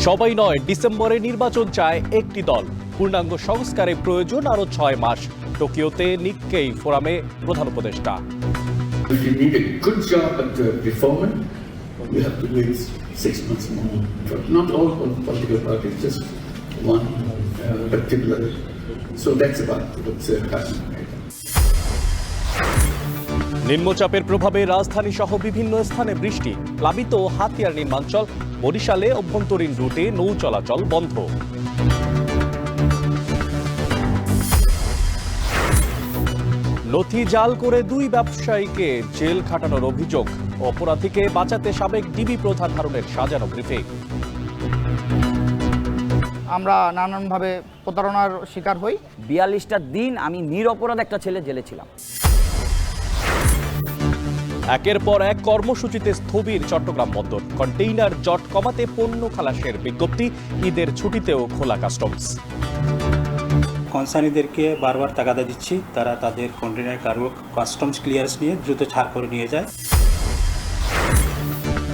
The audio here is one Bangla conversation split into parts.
সবাই নয়, ডিসেম্বরে নির্বাচন চায় একটি দল। পূর্ণাঙ্গ সংস্কারে প্রয়োজন আরো 6 মাস। টোকিওতে নিক্কেই ফোরামে প্রধান উপদেষ্টা। If you need a good job at reforming, you have to wait 6 months more. Not all political parties, just one particular. So that's about what's happening right now. নিম্নচাপের প্রভাবে রাজধানী সহ বিভিন্ন স্থানে বৃষ্টি, প্লাবিত হাতিয়ার নির্মাঞ্চল। বরিশালে অভ্যন্তরীণ রুটে নৌ চলাচল বন্ধ। নথি জাল করে 2 ব্যবসায়ীকে জেল খাটানোর অভিযোগ। অপরাধীকে বাঁচাতে সাবেক ডিবি প্রধান হারুনের সাজানো ব্রিফিং। আমরা নানানভাবে প্রতারণার শিকার হই। 42টা দিন আমি নিরপরাধ একটা ছেলে জেলে ছিলাম। একের পর এক কর্মসূচিতে স্থবির চট্টগ্রাম বন্দর। কন্টেইনার জট কমাতে পণ্য খালাসের বিজ্ঞপ্তি। ঈদের ছুটিতেও খোলা কাস্টমস। কনসার্নিদেরকে বারবার তাগাদা দিচ্ছি, তারা তাদের কন্টেইনার কার্গো কাস্টমস ক্লিয়ারেন্স নিয়ে দ্রুত ছাড় করে নিয়ে যায়।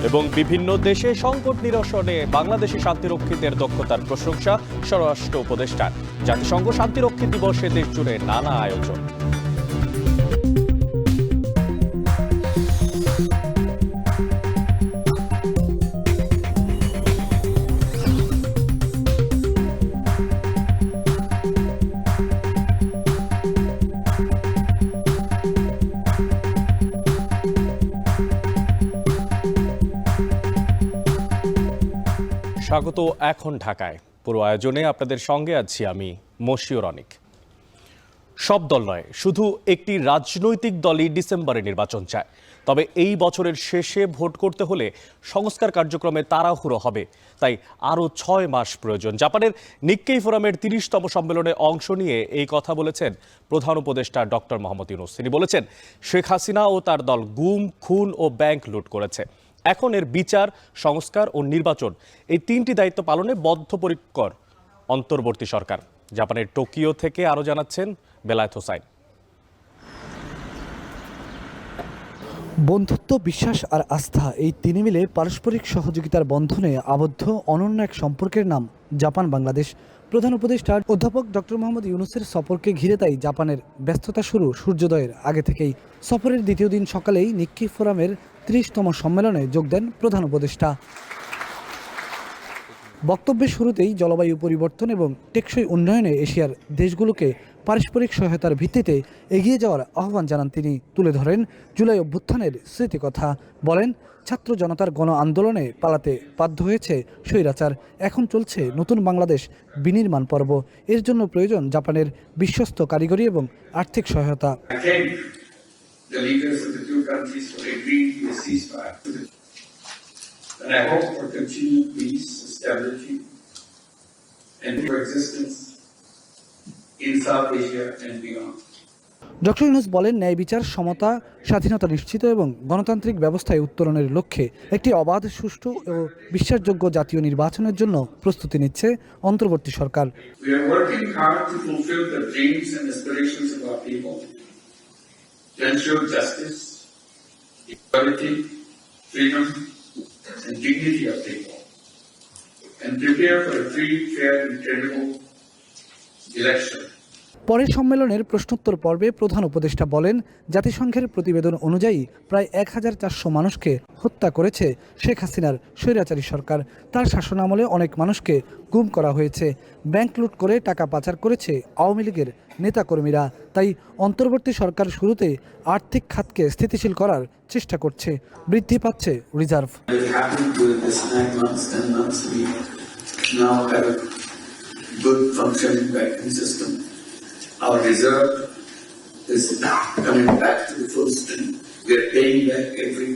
এবং বিভিন্ন দেশে সংকট নিরসনে বাংলাদেশি শান্তিরক্ষীদের দক্ষতার প্রশংসা স্বরাষ্ট্র উপদেষ্টার। জাতিসংঘ শান্তিরক্ষী দিবসে দেশ জুড়ে নানা আয়োজন। স্বাগত এখন ঢাকায়। পুরো আয়োজনে আপনাদের সঙ্গে আছি আমি মশিউর অনিক। সব দল নয়, শুধু একটি রাজনৈতিক দলই ডিসেম্বরে নির্বাচন চায়। তবে এই বছরের শেষে ভোট করতে হলে সংস্কার কার্যক্রমে তাড়াহুড়ো হবে, তাই আরও 6 মাস প্রয়োজন। জাপানের নিক্কেই ফোরামের 30তম সম্মেলনে অংশ নিয়ে এই কথা বলেছেন প্রধান উপদেষ্টা ডক্টর মোহাম্মদ ইউনূস। তিনি বলেছেন, শেখ হাসিনা ও তার দল গুম, খুন ও ব্যাংক লুট করেছে। এখন এর বিচার, সংস্কার ও নির্বাচন, এই 3টি দায়িত্ব পালনে বদ্ধপরিকর অন্তর্বর্তী সরকার। জাপানের টোকিও থেকে আরও জানাচ্ছেন বেলায়েত হোসাইন। বন্ধুত্ব, বিশ্বাস আর আস্থা, এই 3 মিলে পারস্পরিক সহযোগিতার বন্ধনে আবদ্ধ অনন্য এক সম্পর্কের নাম জাপান বাংলাদেশ। প্রধান উপদেষ্টা অধ্যাপক ডক্টর মোহাম্মদ ইউনূসের সফরকে ঘিরে তাই জাপানের ব্যস্ততা শুরু সূর্যোদয়ের আগে থেকেই। সফরের দ্বিতীয় দিন সকালেই নিক্কেই ফোরামের 30তম সম্মেলনে যোগ দেন প্রধান উপদেষ্টা। বক্তব্যের শুরুতেই জলবায়ু পরিবর্তন এবং টেকসই উন্নয়নে এশিয়ার দেশগুলোকে পারস্পরিক সহায়তার ভিত্তিতে এগিয়ে যাওয়ার আহ্বান জানান তিনি। তুলে ধরেন জুলাই অভ্যুত্থানের স্মৃতিকথা। বলেন, ছাত্র জনতার গণ আন্দোলনে পালাতে বাধ্য হয়েছে স্বৈরাচার। এখন চলছে নতুন বাংলাদেশ বিনির্মাণ পর্ব। এর জন্য প্রয়োজন জাপানের বিশ্বস্ত কারিগরি এবং আর্থিক সহায়তা। The leaders of the 2 countries will agree to a ceasefire. And I hope for continued peace, stability, and coexistence in South Asia and beyond. Doctor Yunus বলেন, ন্যায় বিচার, সমতা, স্বাধীনতা নিশ্চিত এবং গণতান্ত্রিক ব্যবস্থায় উত্তরণের লক্ষ্যে একটি অবাধ, সুষ্ঠু ও বিশ্বাসযোগ্য জাতীয় নির্বাচনের জন্য প্রস্তুতি নিচ্ছে অন্তর্বর্তী সরকার। We are working hard to fulfill the dreams and aspirations of our people, to ensure justice, equality, freedom, and dignity of people, and prepare for a free, fair, and credible election. পরের সম্মেলনের প্রশ্নোত্তর পর্বে প্রধান উপদেষ্টা বলেন, জাতিসংঘের প্রতিবেদন অনুযায়ী প্রায় 1400 মানুষকে হত্যা করেছে শেখ হাসিনার স্বৈরাচারী সরকার। তার শাসনামলে অনেক মানুষকে গুম করা হয়েছে। ব্যাংক লুট করে টাকা পাচার করেছে আওয়ামী লীগের নেতাকর্মীরা। তাই অন্তর্বর্তী সরকার শুরুতে আর্থিক খাতকে স্থিতিশীল করার চেষ্টা করছে। বৃদ্ধি পাচ্ছে reserve. Our reserve is coming back to the full stream. We are paying back every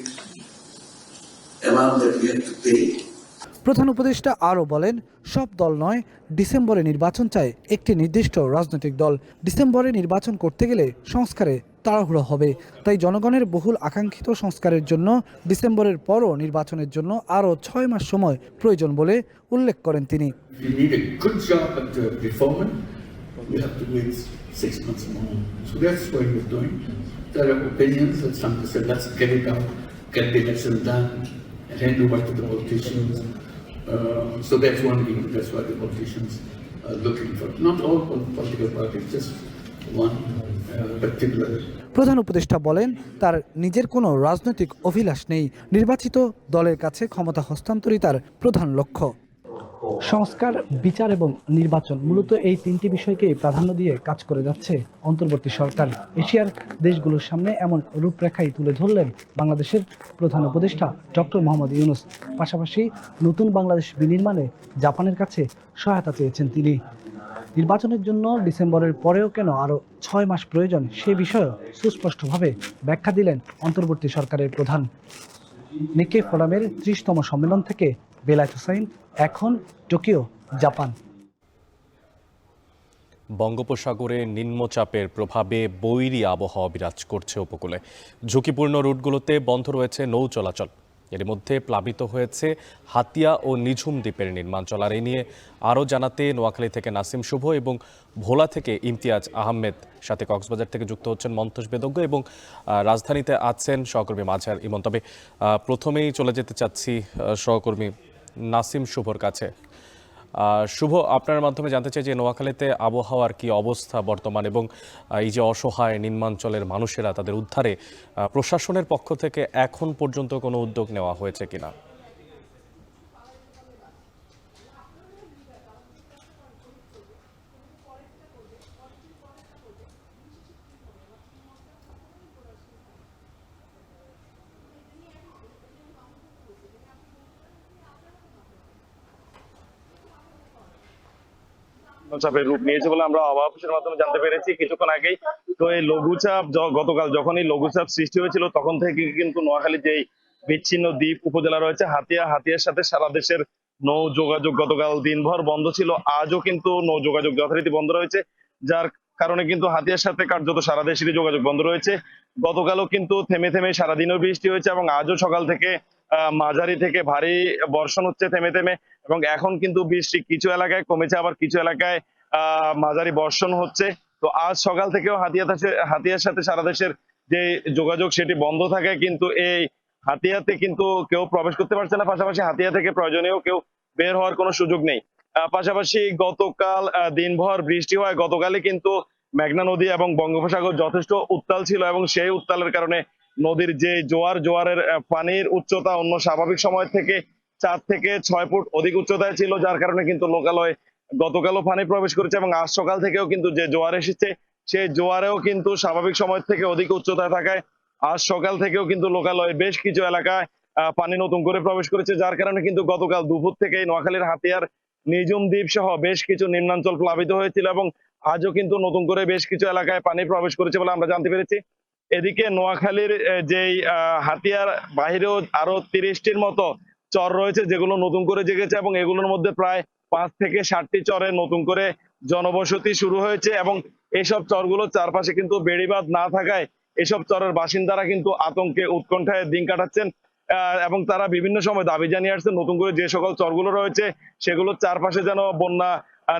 amount that we have to pay. প্রধান উপদেষ্টা আরও বলেন, সব দল নয়, ডিসেম্বরে নির্বাচন চায় একটি নির্দিষ্ট রাজনৈতিক দল। ডিসেম্বরে নির্বাচন করতে গেলে সংস্কারে তাড়াহুড়ো হবে। তাই জনগণের বহুল আকাঙ্ক্ষিত সংস্কারের জন্য ডিসেম্বরের পরও নির্বাচনের জন্য আরও 6 মাস সময় প্রয়োজন বলে উল্লেখ করেন তিনি। You need a good job at reforming. We have to wait 6 months more. So that's what we're doing. There are opinions that some say, let's get it out, get the election done, and hand over to the politicians. So that's one reason. That's why the politicians are looking for not all political parties, just one particular. প্রধান উপদেষ্টা বলেন, তার নিজের কোনো রাজনৈতিক অভিলাষ নেই। নির্বাচিত দলের কাছে ক্ষমতা হস্তান্তরই তার প্রধান লক্ষ্য। সংস্কার, বিচার এবং নির্বাচন, মূলত এই তিনটি বিষয়কে প্রাধান্য দিয়ে কাজ করে যাচ্ছে অন্তর্বর্তী সরকার। এশিয়ার দেশগুলোর সামনে এমন রূপরেখাই তুলে ধরলেন বাংলাদেশের প্রধান উপদেষ্টা ডক্টর মোহাম্মদ ইউনূস। পাশাপাশি নতুন বাংলাদেশ বিনির্মাণে জাপানের কাছে সহায়তা চেয়েছেন তিনি। নির্বাচনের জন্য ডিসেম্বরের পরেও কেন আরও 6 মাস প্রয়োজন, সে বিষয়েও সুস্পষ্টভাবে ব্যাখ্যা দিলেন অন্তর্বর্তী সরকারের প্রধান। নিক্কেই ফোরামের 30তম সম্মেলন থেকে বেলায়েত হোসাইন, এখন টোকিও, জাপান। বঙ্গোপসাগরে নিম্নচাপের প্রভাবে বৈরী আবহাওয়া বিরাজ করছে উপকূলে। ঝুঁকিপূর্ণ রুটগুলোতে বন্ধ রয়েছে নৌ চলাচল। এর মধ্যে প্লাবিত হয়েছে হাতিয়া ও নিঝুম দ্বীপের নির্মাঞ্চল। আর এ নিয়ে আরও জানাতে নোয়াখালী থেকে নাসিম শুভ এবং ভোলা থেকে ইমতিয়াজ আহমেদ, সাথে কক্সবাজার থেকে যুক্ত হচ্ছেন মন্তোষ বেদজ্ঞ এবং রাজধানীতে আছেন সহকর্মী মাঝার ইমন। তবে প্রথমেই চলে যেতে চাচ্ছি সহকর্মী নাসিম শুভর কাছে। শুভ, আপনার মাধ্যমে জানতে চাই যে নোয়াখালীতে আবহাওয়ার কি অবস্থা বর্তমান, এবং এই যে অসহায় নিম্নাঞ্চলের মানুষেরা, তাদের উদ্ধারে প্রশাসনের পক্ষ থেকে এখন পর্যন্ত কোনো উদ্যোগ নেওয়া হয়েছে কিনা? চাপের রূপ নিয়েছে বলে আমরা আবহাওয়া অফিসের মাধ্যমে জানতে পেরেছি কিছুক্ষণ আগেই। তো এই লঘুচাপ গতকাল যখন এই লঘুচাপ সৃষ্টি হয়েছিল তখন থেকে কিন্তু নোয়াখালীর যে বিচ্ছিন্ন দ্বীপ উপজেলা রয়েছে হাতিয়ার সাথে সারা দেশের নৌ যোগাযোগ গতকাল দিনভর বন্ধ ছিল। আজও কিন্তু নৌ যোগাযোগ যথারীতি বন্ধ রয়েছে, যার কারণে কিন্তু হাতিয়ার সাথে কার্যত সারা দেশেরই যোগাযোগ বন্ধ রয়েছে। গতকালও কিন্তু থেমে থেমে সারাদিনও বৃষ্টি হয়েছে এবং আজও সকাল থেকে মাঝারি থেকে ভারী বর্ষণ হচ্ছে থেমে থেমে, এবং এখন কিন্তু বৃষ্টি কিছু এলাকায় কমেছে, আবার কিছু এলাকায় মাঝারি বর্ষণ হচ্ছে। তো আজ সকাল থেকেও হাতিয়ার সাথে সারা দেশের যে যোগাযোগ সেটি বন্ধ থাকে, কিন্তু এই হাতিয়াতে কিন্তু কেউ প্রবেশ করতে পারছে না। পাশাপাশি হাতিয়া থেকে প্রয়োজনীয় কেউ বের হওয়ার কোনো সুযোগ নেই। পাশাপাশি গতকাল দিনভর বৃষ্টি হয়। গতকালই কিন্তু মেঘনা নদী এবং বঙ্গোপসাগর যথেষ্ট উত্তাল ছিল, এবং সেই উত্তালের কারণে নদীর যে জোয়ারের পানির উচ্চতা অন্য স্বাভাবিক সময় থেকে 4 থেকে 6 ফুট অধিক উচ্চতায় ছিল, যার কারণে কিন্তু লোকালয়ে গতকালও পানি প্রবেশ করেছে। এবং আজ সকাল থেকেও কিন্তু যে জোয়ার এসেছে সেই জোয়ারেও কিন্তু স্বাভাবিক সময় থেকে অধিক উচ্চতায় থাকায় আজ সকাল থেকেও কিন্তু লোকালয়ে বেশ কিছু এলাকায় পানি নতুন করে প্রবেশ করেছে, যার কারণে কিন্তু গতকাল দুপুর থেকেই নোয়াখালীর হাতিয়ার, নিঝুম দ্বীপ সহ বেশ কিছু নিম্নাঞ্চল প্লাবিত হয়েছিল, এবং আজও কিন্তু নতুন করে বেশ কিছু এলাকায় পানি প্রবেশ করেছে বলে আমরা জানতে পেরেছি। এদিকে নোয়াখালীর যেই হাতিয়ার বাহিরেও আরো 30টির মতো চর রয়েছে যেগুলো নতুন করে জেগেছে, এবং এগুলোর মধ্যে প্রায় 5 থেকে 7টি চরে নতুন করে জনবসতি শুরু হয়েছে। এবং এইসব চরগুলোর চারপাশে কিন্তু বেড়িবাঁধ না থাকায় এসব চরের বাসিন্দারা কিন্তু আতঙ্কে উৎকণ্ঠায় দিন কাটাচ্ছেন, এবং তারা বিভিন্ন সময় দাবি জানিয়ে আসছে নতুন করে যে সকল চরগুলো রয়েছে সেগুলোর চারপাশে যেন বন্যা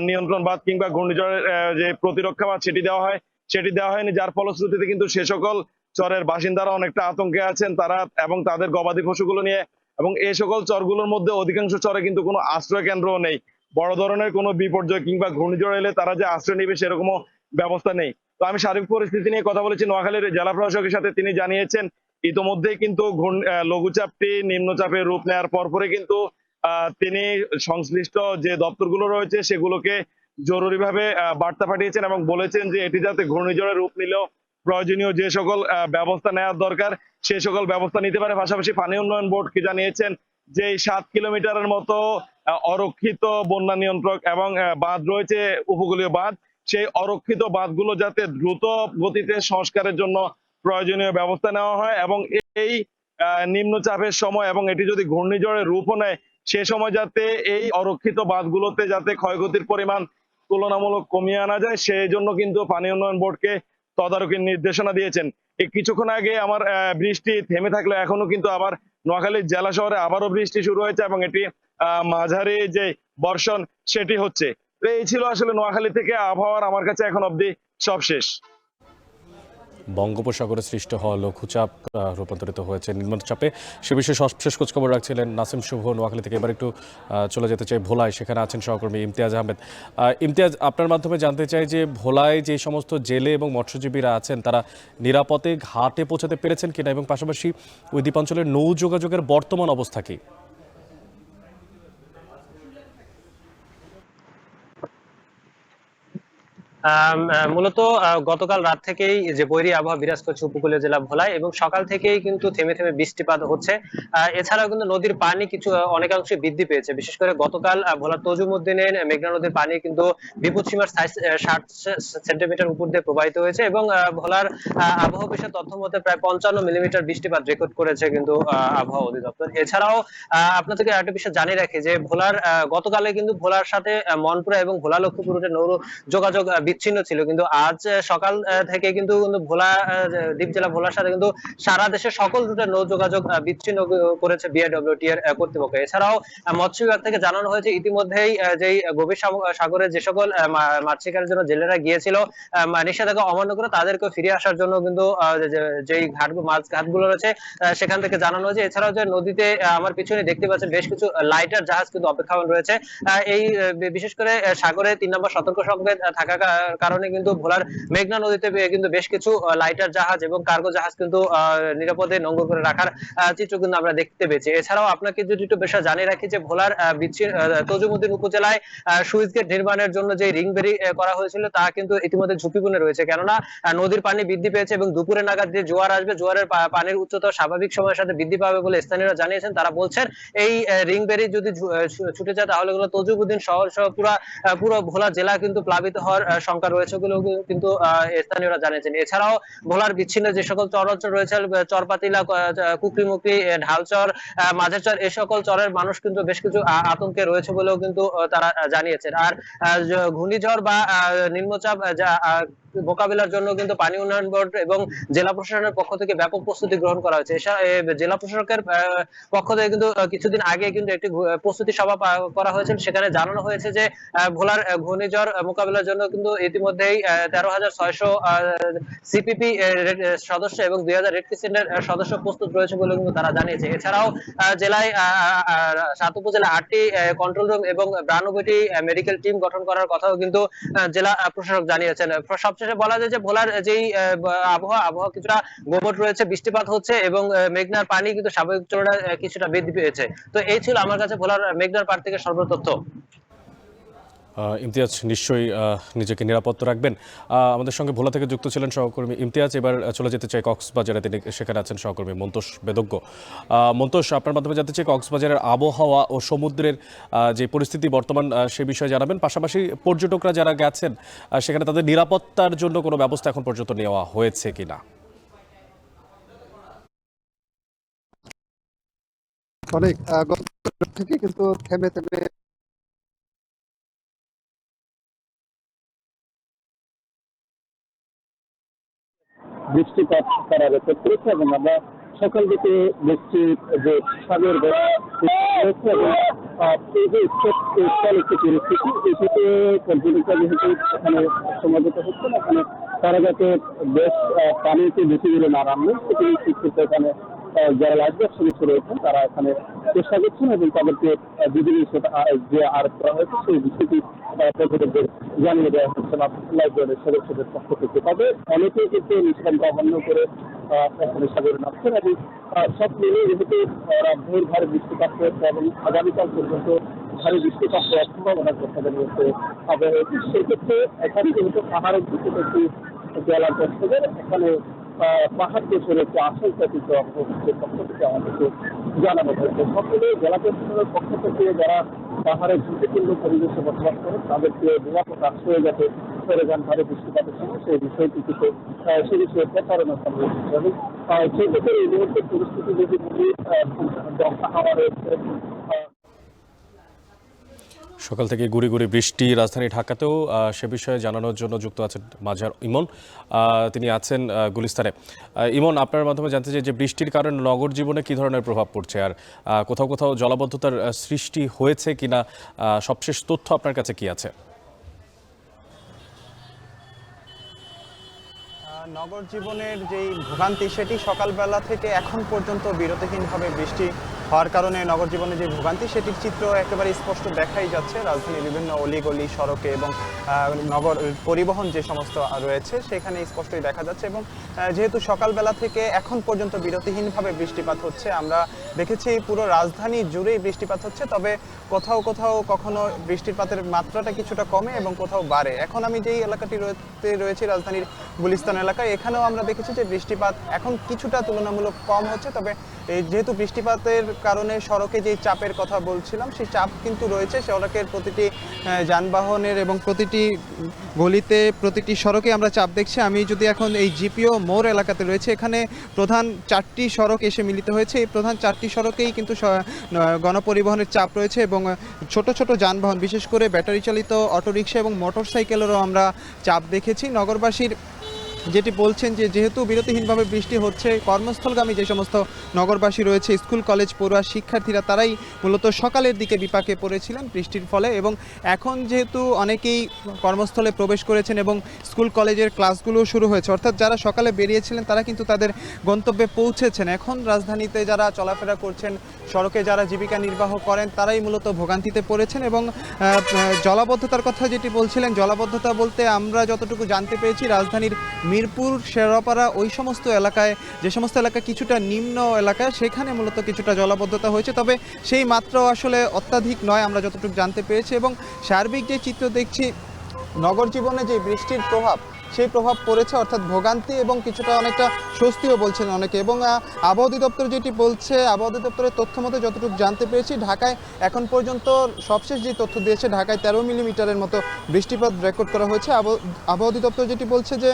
নিয়ন্ত্রণ বাঁধ কিংবা ঘূর্ণিঝড়ের যে প্রতিরক্ষা বাঁধ সেটি দেওয়া হয়, সেটি দেওয়া হয়নি, যার ফলশ্রুতিতে কিন্তু সে সকল চরের বাসিন্দারা অনেকটা আতঙ্কে আছেন তারা এবং তাদের গবাদি পশুগুলো নিয়ে। এবং এই সকল চরগুলোর মধ্যে অধিকাংশ চরে কিন্তু কোনো আশ্রয় কেন্দ্রও নেই। বড় ধরনের কোনো বিপর্যয় কিংবা ঘূর্ণিঝড় এলে তারা যে আশ্রয় নেবে সেরকমও ব্যবস্থা নেই। তো আমি সার্বিক পরিস্থিতি নিয়ে কথা বলেছি নোয়াখালীর জেলা প্রশাসকের সাথে। তিনি জানিয়েছেন ইতোমধ্যেই কিন্তু লঘুচাপটি নিম্নচাপের রূপ নেওয়ার পরপরই কিন্তু তিনি সংশ্লিষ্ট যে দপ্তরগুলো রয়েছে সেগুলোকে জরুরিভাবে বার্তা পাঠিয়েছেন এবং বলেছেন যে এটি যাতে ঘূর্ণিঝড়ের রূপ নিলেও প্রয়োজনীয় যে সকল ব্যবস্থা নেওয়ার দরকার সে সকল ব্যবস্থা নিতে পারে। পাশাপাশি পানি উন্নয়ন বোর্ড কি জানিয়েছেন যে 7 কিলোমিটারের মতো অরক্ষিত বন্যা নিয়ন্ত্রক এবং বাঁধ রয়েছে, উপকূলীয় বাঁধ, সেই অরক্ষিত বাঁধগুলো যাতে দ্রুত গতিতে সংস্কারের জন্য প্রয়োজনীয় ব্যবস্থা নেওয়া হয়, এবং এই নিম্নচাপের সময় এবং এটি যদি ঘূর্ণিঝড়ের রূপও নেয় সে সময় যাতে এই অরক্ষিত বাঁধগুলোতে যাতে ক্ষয়ক্ষতির পরিমাণ তুলনামূলক কমিয়ে আনা যায়, সেই জন্য কিন্তু পানি উন্নয়ন বোর্ডকে তদারকির নির্দেশনা দিয়েছেন। এই কিছুক্ষণ আগে আমার বৃষ্টি থেমে থাকলে এখনো কিন্তু আবার নোয়াখালী জেলা শহরে আবারও বৃষ্টি শুরু হয়েছে এবং এটি মাঝারি যে বর্ষণ সেটি হচ্ছে। এই ছিল আসলে নোয়াখালী থেকে আবহাওয়ার আমার কাছে এখন অবধি সব শেষ। বঙ্গোপসাগরে সৃষ্ট হওয়া লঘুচাপ রূপান্তরিত হয়েছে নিম্নচাপে। সে বিষয়ে সবশেষ খোঁজখবর রাখছিলেন নাসিম শুভ নোয়াখালী থেকে। এবার একটু চলে যেতে চাই ভোলায়, সেখানে আছেন সহকর্মী ইমতিয়াজ আহমেদ। ইমতিয়াজ, আপনার মাধ্যমে জানতে চাই যে ভোলায় যে সমস্ত জেলে এবং মৎস্যজীবীরা আছেন তারা নিরাপদে ঘাটে পৌঁছাতে পেরেছেন কিনা, এবং পাশাপাশি ওই দ্বীপাঞ্চলের নৌ যোগাযোগের বর্তমান অবস্থা কি? মূলত গতকাল রাত থেকেই যে বৈরী আবহাওয়া বিরাজ করছে উপকূলীয় জেলা ভোলায়, এবং সকাল থেকেই কিন্তু থেমে থেমে বৃষ্টিপাত হচ্ছে। এছাড়াও কিন্তু নদীর পানি কিছু অনেকাংশে বৃদ্ধি পেয়েছে। বিশেষ করে গতকাল ভোলার তজুমুদ্দিনের মেঘনা নদীর পানি কিন্তু বিপদসীমার 60 সেন্টিমিটার উপর দিয়ে প্রবাহিত হয়েছে, এবং ভোলার আবহাওয়া অফিসের তথ্য মতে প্রায় 55 মিলিমিটার বৃষ্টিপাত রেকর্ড করেছে কিন্তু আবহাওয়া অধিদপ্তর। এছাড়াও আপনাদেরকে একটা বিষয় জানিয়ে রাখি যে ভোলার গতকালে কিন্তু ভোলার সাথে মনপুরা এবং ভোলা লক্ষ্মীপুর রুটে নৌ যোগাযোগ বিচ্ছিন্ন ছিল, কিন্তু আজ সকাল থেকে কিন্তু ভোলা দ্বীপ জেলা ভোলার সাথে কিন্তু সারা দেশের সকল রুটে নৌ যোগাযোগ বিচ্ছিন্ন করেছে বিআইডব্লিউটি এর কর্তৃপক্ষ। এছাড়াও মৎস্য বিভাগ থেকে জানানো হয়েছে ইতিমধ্যেই যেই গভীর সাগরে যে সকল মাছ শিকারের জন্য জেলেরা গিয়েছিল নিষেধাজ্ঞা অমান্য করে তাদেরকে ফিরে আসার জন্য কিন্তু যেই মাছ ঘাটগুলো রয়েছে সেখান থেকে জানানো হয়েছে। এছাড়াও যে নদীতে আমার পিছনে দেখতে পাচ্ছেন বেশ কিছু লাইটার জাহাজ কিন্তু অপেক্ষমান রয়েছে। এই বিশেষ করে সাগরে 3 নম্বর সতর্ক সংকেত থাকা কারণে কিন্তু ভোলার মেঘনা নদীতে কিন্তু বেশ কিছু লাইটার জাহাজ এবং কার্গো জাহাজ কিন্তু নিরাপদে নোঙর করে রাখার চিত্র কিন্তু আমরা দেখতে পেয়েছি। এছাড়াও আপনাকে যদি একটু বিষয় জানিয়ে রাখি যে ভোলার তজুমুদ্দিন উপজেলায় সুইচ গেট নির্মাণের জন্য যে রিং বেরি করা হয়েছিল তা কিন্তু ইতিমধ্যে ঝুঁকিপূর্ণ রয়েছে, কেননা নদীর পানি বৃদ্ধি পেয়েছে এবং দুপুরে নাগাদ যে জোয়ার আসবে, জোয়ারের পানির উচ্চতা স্বাভাবিক সময়ের সাথে বৃদ্ধি পাবে বলে স্থানীয়রা জানিয়েছেন। তারা বলছেন এই রিং বেরি যদি ছুটে যায় তাহলে তজুমুদ্দিন শহর সহ পুরো ভোলা জেলা কিন্তু প্লাবিত হওয়ার শঙ্কা রয়েছে বলে কিন্তু স্থানীয়রা জানিয়েছেন। এছাড়াও ভোলার বিচ্ছিন্ন যে সকল চর অঞ্চল রয়েছে, চরপাতিলা, কুকরিমুকরি, ঢালচর, মাঝের চর, এই সকল চরের মানুষ কিন্তু বেশ কিছু আতঙ্কে রয়েছে বলেও কিন্তু তারা জানিয়েছেন। আর ঘূর্ণিঝড় বা নিম্নচাপ মোকাবিলার জন্য কিন্তু পানি উন্নয়ন বোর্ড এবং জেলা প্রশাসনের পক্ষ থেকে ব্যাপক প্রস্তুতি গ্রহণ করা হয়েছে। জেলা প্রশাসকের পক্ষ থেকে কিন্তু কিছুদিন আগে কিন্তু একটি প্রস্তুতি সভা করা হয়েছিল, সেখানে জানানো হয়েছে যে ভোলার ঘূর্ণিঝড় মোকাবিলার জন্য কিন্তু ইতিমধ্যেই 13,600 সিপিপি সদস্য এবং 2,000 রেড ক্রিসেন্টের সদস্য প্রস্তুত রয়েছে বলে কিন্তু তারা জানিয়েছে। এছাড়াও জেলায় 7 উপজেলায় 8টি কন্ট্রোল রুম এবং 92টি মেডিকেল টিম গঠন করার কথাও কিন্তু জেলা প্রশাসক জানিয়েছেন। সবশেষে বলা যায় যে ভোলার যেই আবহাওয়া কিছুটা গোবট রয়েছে, বৃষ্টিপাত হচ্ছে এবং মেঘনার পানি কিন্তু স্বাভাবিক তুলনায় কিছুটা বৃদ্ধি পেয়েছে। তো এই ছিল আমার কাছে ভোলার মেঘনার পাড় থেকে সর্বতথ্য। ইমতিয়াজ, নিশ্চয়ই নিজেকে নিরাপদ রাখবেন। আমাদের সঙ্গে ভোলা থেকে যুক্ত ছিলেন সহকর্মী ইমতিয়াজ। এবার চলে যেতে চাই কক্সবাজারে, তিনি সেখানে আছেন সহকর্মী মন্তোষ বেদজ্ঞ। মন্তোষ, আপনার মাধ্যমে জানতে চাই কক্সবাজারের আবহাওয়া ও সমুদ্রের যে পরিস্থিতি বর্তমান সে বিষয়ে জানাবেন। পাশাপাশি পর্যটকরা যারা গেছেন সেখানে তাদের নিরাপত্তার জন্য কোনো ব্যবস্থা এখন পর্যন্ত নেওয়া হয়েছে কিনা? অনেক থেকে কিন্তু থেমে থেমে বৃষ্টিপাত তারা রেকর্ড করেছে, এবং আমরা সকাল থেকে দেখছি যে সাগর একটি পরিস্থিতি এটিতে পর্যটকরা যেহেতু এখানে সমাগত হচ্ছে না, এখানে তারা যাতে বেশ পানিতে বেশি দূরে না নামলে সেটি ঠিক করতে এখানে যারা লাইফ সদস্য রয়েছেন তারা এখানে চেষ্টা করছেন, এবং তাদেরকে বিধিনি যে আরোপ করা হয়েছে সেই বিষয়টি পর্যটকদের জানিয়ে দেওয়া হচ্ছে লাইফ সদস্যদের পক্ষ থেকে। তবে অনেকেই কিন্তু নিষেধাজ্ঞা অমান্য করে এখানে সাগরে নামছেন, এবং সব মিলিয়ে যেহেতু ভোর ভারে বৃষ্টিপাত হয়েছে এবং আগামীকাল পর্যন্ত ভারী বৃষ্টিপাত হওয়ার সম্ভাবনার কথা জানিয়েছে আবহাওয়া অফিস। সেক্ষেত্রে এখানে যেহেতু পাহাড়ের দিকে একটি জেলাগ্রস্তদের এখানে পাহাড় দেশের একটি আশঙ্কা কিন্তু অফিসের পক্ষ থেকে আমাদেরকে জানানো হয়েছে। সকলে জেলা প্রশাসনের পক্ষ থেকে যারা পাহাড়ের ঝুঁকিপূর্ণ পরিবেশে বসবাস করে তাদেরকে নিরাপদ আশ্রয়ে যাতে সরে যান ভারী বৃষ্টিপাতের সময় সেই বিষয়টি কিন্তু সে বিষয়ে প্রচারণা করা হয়েছে। এবং সেক্ষেত্রে এই মুহূর্তের পরিস্থিতি যদি বলি দমকা হাওয়া রয়েছে। সকাল থেকে গুড়ি গুড়ি বৃষ্টি রাজধানী ঢাকাতেও, সে বিষয়ে জানানোর জন্য যুক্ত আছেন মাঝার ইমন। তিনি আছেন গুলিস্তানে। ইমন, আপনার মাধ্যমে জানতে চাই যে বৃষ্টির কারণে নগর জীবনে কী ধরনের প্রভাব পড়ছে, আর কোথাও কোথাও জলাবদ্ধতার সৃষ্টি হয়েছে কিনা, সবশেষ তথ্য আপনার কাছে কি আছে? নগর জীবনের যেই ভোগান্তি সেটি সকালবেলা থেকে এখন পর্যন্ত বিরতিহীনভাবে বৃষ্টি হওয়ার কারণে নগর জীবনের যে ভোগান্তি সেটির চিত্র একেবারে স্পষ্ট দেখাই যাচ্ছে রাজধানীর বিভিন্ন অলিগলি সড়কে এবং নগর পরিবহন যে সমস্ত রয়েছে সেখানে স্পষ্টই দেখা যাচ্ছে। এবং যেহেতু সকালবেলা থেকে এখন পর্যন্ত বিরতিহীনভাবে বৃষ্টিপাত হচ্ছে, আমরা দেখেছি পুরো রাজধানী জুড়েই বৃষ্টিপাত হচ্ছে, তবে কোথাও কোথাও কখনো বৃষ্টিপাতের মাত্রাটা কিছুটা কমে এবং কোথাও বাড়ে। এখন আমি যেই এলাকাটি রয়েছি রাজধানীর গুলিস্তান এলাকায়, এখানেও আমরা দেখেছি যে বৃষ্টিপাত এখন কিছুটা তুলনামূলক কম হচ্ছে, তবে এই যেহেতু বৃষ্টিপাতের কারণে সড়কে যে চাপের কথা বলছিলাম সেই চাপ কিন্তু রয়েছে। সড়কের প্রতিটি যানবাহনের এবং প্রতিটি গলিতে প্রতিটি সড়কে আমরা চাপ দেখছি। আমি যদি এখন এই জিপিও মোড় এলাকাতে রয়েছে, এখানে প্রধান 4টি সড়ক এসে মিলিত হয়েছে। এই প্রধান 4টি সড়কেই কিন্তু গণপরিবহনের চাপ রয়েছে এবং ছোট ছোট যানবাহন বিশেষ করে ব্যাটারি চালিত অটোরিকশা এবং মোটরসাইকেলেরও আমরা চাপ দেখেছি। নগরবাসীর যেটি বলছেন যে যেহেতু বিরতিহীনভাবে বৃষ্টি হচ্ছে, কর্মস্থলগামী যে সমস্ত নগরবাসী রয়েছে, স্কুল কলেজ পড়ুয়া শিক্ষার্থীরা, তারাই মূলত সকালের দিকে বিপাকে পড়েছিলেন বৃষ্টির ফলে। এবং এখন যেহেতু অনেকেই কর্মস্থলে প্রবেশ করেছেন এবং স্কুল কলেজের ক্লাসগুলো শুরু হয়েছে, অর্থাৎ যারা সকালে বেরিয়েছিলেন তারা কিন্তু তাদের গন্তব্যে পৌঁছেছেন। এখন রাজধানীতে যারা চলাফেরা করছেন, সড়কে যারা জীবিকা নির্বাহ করেন, তারাই মূলত ভোগান্তিতে পড়েছেন। এবং জলাবদ্ধতার কথা যেটি বলছিলেন, জলাবদ্ধতা বলতে আমরা যতটুকু জানতে পেরেছি রাজধানীর মিরপুর, শেরপাড়া ওই সমস্ত এলাকায়, যে সমস্ত এলাকা কিছুটা নিম্ন এলাকায়, সেখানে মূলত কিছুটা জলাবদ্ধতা হয়েছে, তবে সেই মাত্রাও আসলে অত্যাধিক নয় আমরা যতটুকু জানতে পেরেছি। এবং সার্বিক যে চিত্র দেখছি নগর জীবনে যে বৃষ্টির প্রভাব, সেই প্রভাব পড়েছে, অর্থাৎ ভোগান্তি এবং কিছুটা অনেকটা স্বস্তিও বলছেন অনেকে। এবং আবহাওয়া অধিদপ্তর যেটি বলছে, আবহাওয়া অধিদপ্তরের তথ্য মতো যতটুকু জানতে পেরেছি, ঢাকায় এখন পর্যন্ত সবশেষ যে তথ্য দিয়েছে, ঢাকায় 13 মিলিমিটারের মতো বৃষ্টিপাত রেকর্ড করা হয়েছে। আবহাওয়া অধিদপ্তর যেটি বলছে যে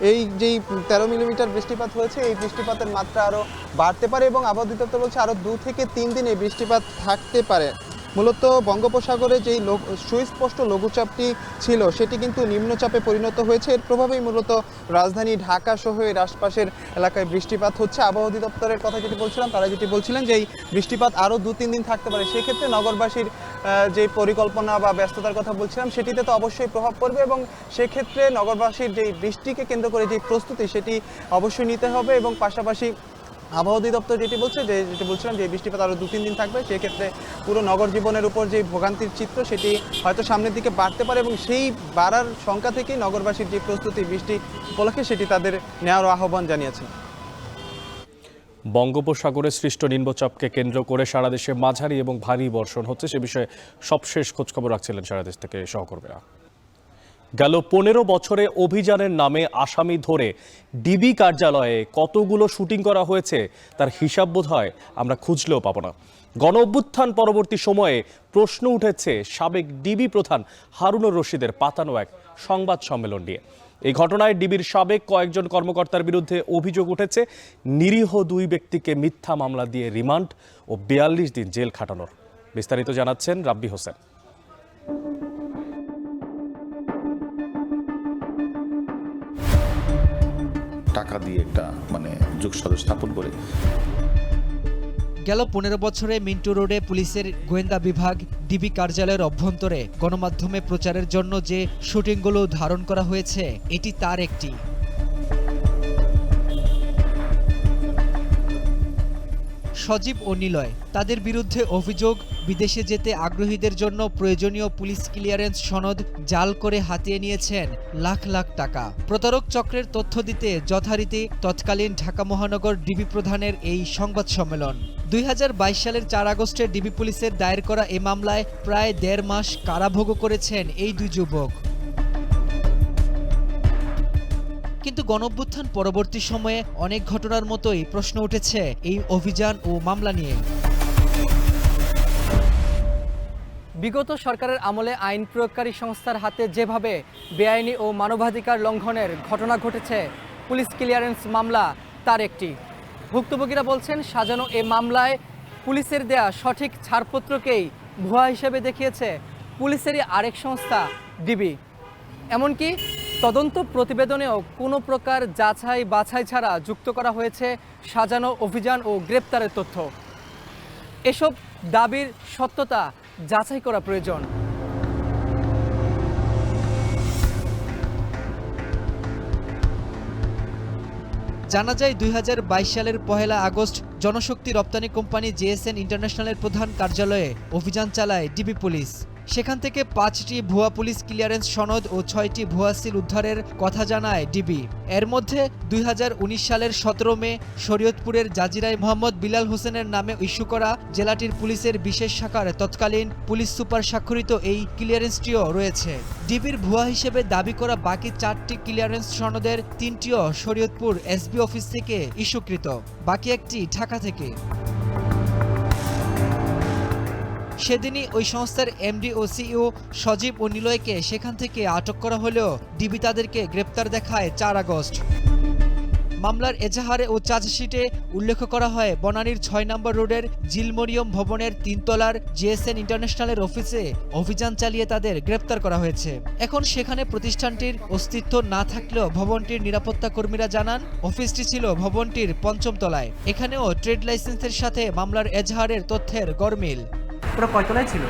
এই যেই 13 মিলিমিটার বৃষ্টিপাত হয়েছে, এই বৃষ্টিপাতের মাত্রা আরও বাড়তে পারে এবং আবহাওয়া অধিদপ্তর বলছে আরও 2 থেকে 3 দিন এই বৃষ্টিপাত থাকতে পারে। মূলত বঙ্গোপসাগরে যেই সুস্পষ্ট লঘুচাপটি ছিল সেটি কিন্তু নিম্নচাপে পরিণত হয়েছে। এর প্রভাবেই মূলত রাজধানী ঢাকা সহ এর আশপাশের এলাকায় বৃষ্টিপাত হচ্ছে। আবহাওয়া অধিদপ্তরের কথা যেটি বলছিলাম, তারা যেটি বলছিলেন যে এই বৃষ্টিপাত আরও 2-3 দিন থাকতে পারে। সেক্ষেত্রে নগরবাসীর যে পরিকল্পনা বা ব্যস্ততার কথা বলছিলাম সেটিতে তো অবশ্যই প্রভাব পড়বে এবং সেক্ষেত্রে নগরবাসীর যেই বৃষ্টিকে কেন্দ্র করে যে প্রস্তুতি সেটি অবশ্যই নিতে হবে। এবং পাশাপাশি আবহাওয়া অধিদপ্তর যেটি বলছিলাম যে বৃষ্টিপাত আরও 2-3 দিন থাকবে, সেক্ষেত্রে পুরো নগর জীবনের উপর যে ভোগান্তির চিত্র সেটি হয়তো সামনের দিকে বাড়তে পারে এবং সেই বাড়ার সংখ্যা থেকেই নগরবাসীর যে প্রস্তুতি বৃষ্টি উপলক্ষে সেটি তাদের নেওয়ার আহ্বান জানিয়েছেন। বঙ্গোপসাগরে সৃষ্ট নিম্নচাপকে কেন্দ্র করে সারা দেশে মাঝারি এবং ভারী বর্ষণ হচ্ছে, সে বিষয়ে সবশেষ খোঁজখবর রাখছিলেন সারা দেশ থেকে সহকর্মীরা। গেল 15 বছরে অভিযানের নামে আসামি ধরে ডিবি কার্যালয়ে কতগুলো শুটিং করা হয়েছে তার হিসাব বোধহয় আমরা খুঁজলেও পাবো না। গণ অভ্যুত্থান পরবর্তী সময়ে প্রশ্ন উঠেছে সাবেক ডিবি প্রধান হারুনুর রশিদের পাতানো এক সংবাদ সম্মেলন নিয়ে। এই ঘটনায় ডিবির সাবেক কয়েকজন কর্মকর্তার বিরুদ্ধে অভিযোগ উঠেছে নিরীহ 2 ব্যক্তিকে মিথ্যা মামলা দিয়ে রিমান্ড ও 42 দিন জেল খাটানোর। বিস্তারিত জানাচ্ছেন রাব্বি হোসেন। টাকা দিয়ে একটা যোগসাধ স্থাপন করে গেল 15 বছরে মিন্টু রোডে পুলিশের গোয়েন্দা বিভাগ ডিবি কার্যালয়ের অভ্যন্তরে গণমাধ্যমে প্রচারের জন্য যে শুটিংগুলো ধারণ করা হয়েছে এটি তার একটি। সজীব ও নিলয়, তাদের বিরুদ্ধে অভিযোগ বিদেশে যেতে আগ্রহীদের জন্য প্রয়োজনীয় পুলিশ ক্লিয়ারেন্স সনদ জাল করে হাতিয়ে নিয়েছেন লাখ লাখ টাকা। প্রতারক চক্রের তথ্য দিতে যথারীতি তৎকালীন ঢাকা মহানগর ডিবি প্রধানের এই সংবাদ সম্মেলন। 2022 সালের 4 আগস্টে ডিবি পুলিশের দায়ের করা এ মামলায় প্রায় 1.5 মাস কারাভোগও করেছেন এই 2 যুবক। কিন্তু গণঅভ্যুত্থান পরবর্তী সময়ে অনেক ঘটনার মতোই প্রশ্ন উঠেছে এই অভিযান ও মামলা নিয়ে। বিগত সরকারের আমলে আইন প্রয়োগকারী সংস্থার হাতে যেভাবে বেআইনি ও মানবাধিকার লঙ্ঘনের ঘটনা ঘটেছে, পুলিশ ক্লিয়ারেন্স মামলা তার একটি। ভুক্তভোগীরা বলছেন সাজানো এ মামলায় পুলিশের দেয়া সঠিক ছাড়পত্রকেই ভুয়া হিসেবে দেখিয়েছে পুলিশেরই আরেক সংস্থা ডিবি। এমনকি তদন্ত প্রতিবেদনেও কোনো প্রকার যাচাই বাছাই ছাড়া যুক্ত করা হয়েছে সাজানো অভিযান ও গ্রেপ্তারের তথ্য। এসব দাবির সত্যতা যাচাই করা প্রয়োজন। জানা যায় 2022 সালের 1 আগস্ট জনশক্তি রপ্তানি কোম্পানি জেএসএন ইন্টারন্যাশনালের প্রধান কার্যালয়ে অভিযান চালায় ডিবি পুলিশ। সেখান থেকে 5টি ভুয়া পুলিশ ক্লিয়ারেন্স সনদ ও 6টি ভুয়া সিল উদ্ধারের কথা জানায় ডিবি। এর মধ্যে 2019 সালের 17 মে শরীয়তপুরের জাজিরায় মোহাম্মদ বিলাল হোসেনের নামে ইস্যু করা জেলাটির পুলিশের বিশেষ শাখার তৎকালীন পুলিশ সুপার স্বাক্ষরিত এই ক্লিয়ারেন্সটিও রয়েছে। ডিবির ভুয়া হিসেবে দাবি করা বাকি 4টি ক্লিয়ারেন্স সনদের 3টিও শরীয়তপুর এসবি অফিস থেকে ইস্যুকৃত, বাকি একটি ঢাকা থেকে। সেদিনই ওই সংস্থার এমডি ও সিইও সজীব ও নিলয়কে সেখান থেকে আটক করা হলেও ডিবি তাদেরকে গ্রেপ্তার দেখায় 4 আগস্ট। মামলার এজাহারে ও চার্জশিটে উল্লেখ করা হয় বনানীর 6 নম্বর রোডের জিলমরিয়ম ভবনের 3 তলার জেএসএন ইন্টারন্যাশনালের অফিসে অভিযান চালিয়ে তাদের গ্রেপ্তার করা হয়েছে। এখন সেখানে প্রতিষ্ঠানটির অস্তিত্ব না থাকলেও ভবনটির নিরাপত্তা কর্মীরা জানান অফিসটি ছিল ভবনটির 5ম তলায়। এখানেও ট্রেড লাইসেন্সের সাথে মামলার এজাহারের তথ্যের গরমিল। পুরো কয়তলায় ছিল?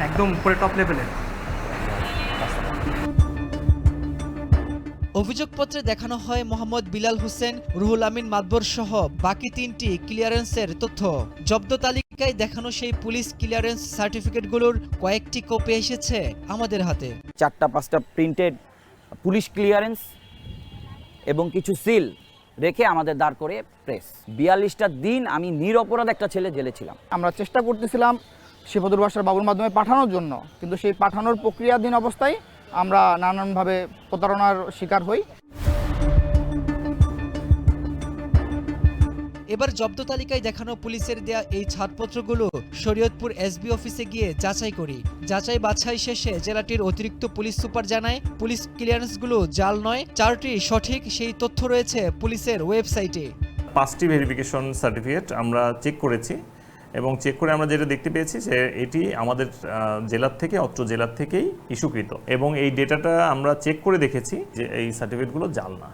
একদম উপরে টপ লেভেলের। অভিযোগপত্রে দেখানো হয় মোহাম্মদ বিলাল হোসেন, রুহুল আমিন মাদবর সহ বাকি 3টি ক্লিয়ারেন্সের তথ্য। জব্দ তালিকায় দেখানো সেই পুলিশ ক্লিয়ারেন্স সার্টিফিকেটগুলোর কয়েকটি কপি এসেছে আমাদের হাতে। 4-5টা প্রিন্টেড পুলিশ ক্লিয়ারেন্স এবং কিছু সিল রেখে আমাদের দাঁড় করে প্রেস। 42টা দিন আমি নিরপরাধ একটা ছেলে জেলে ছিলাম। আমরা চেষ্টা করতেছিলাম শিবদুর বাসার বাবুর মাধ্যমে পাঠানোর জন্য, কিন্তু সেই পাঠানোর প্রক্রিয়াধীন অবস্থায় আমরা নানানভাবে প্রতারণার শিকার হই। এবার জব্দ তালিকায় দেখানো পুলিশের দেয়া এই ছাড়পত্রগুলো শরীয়তপুর এসবি অফিসে গিয়ে যাচাই করি। যাচাই বাছাই শেষে জেলাটির অতিরিক্ত পুলিশ সুপার জানায় পুলিশ ক্লিয়ারেন্সগুলো জাল নয়, 4টি সঠিক সেই তথ্য রয়েছে পুলিশের ওয়েবসাইটে। 5টি ভেরিফিকেশন সার্টিফিকেট আমরা চেক করেছি এবং চেক করে আমরা যেটা দেখতে পেয়েছি যে এটি আমাদের জেলার থেকে অত্র জেলার থেকেই ইস্যুকৃত এবং এই ডেটাটা আমরা চেক করে দেখেছি যে এই সার্টিফিকেটগুলো জাল না।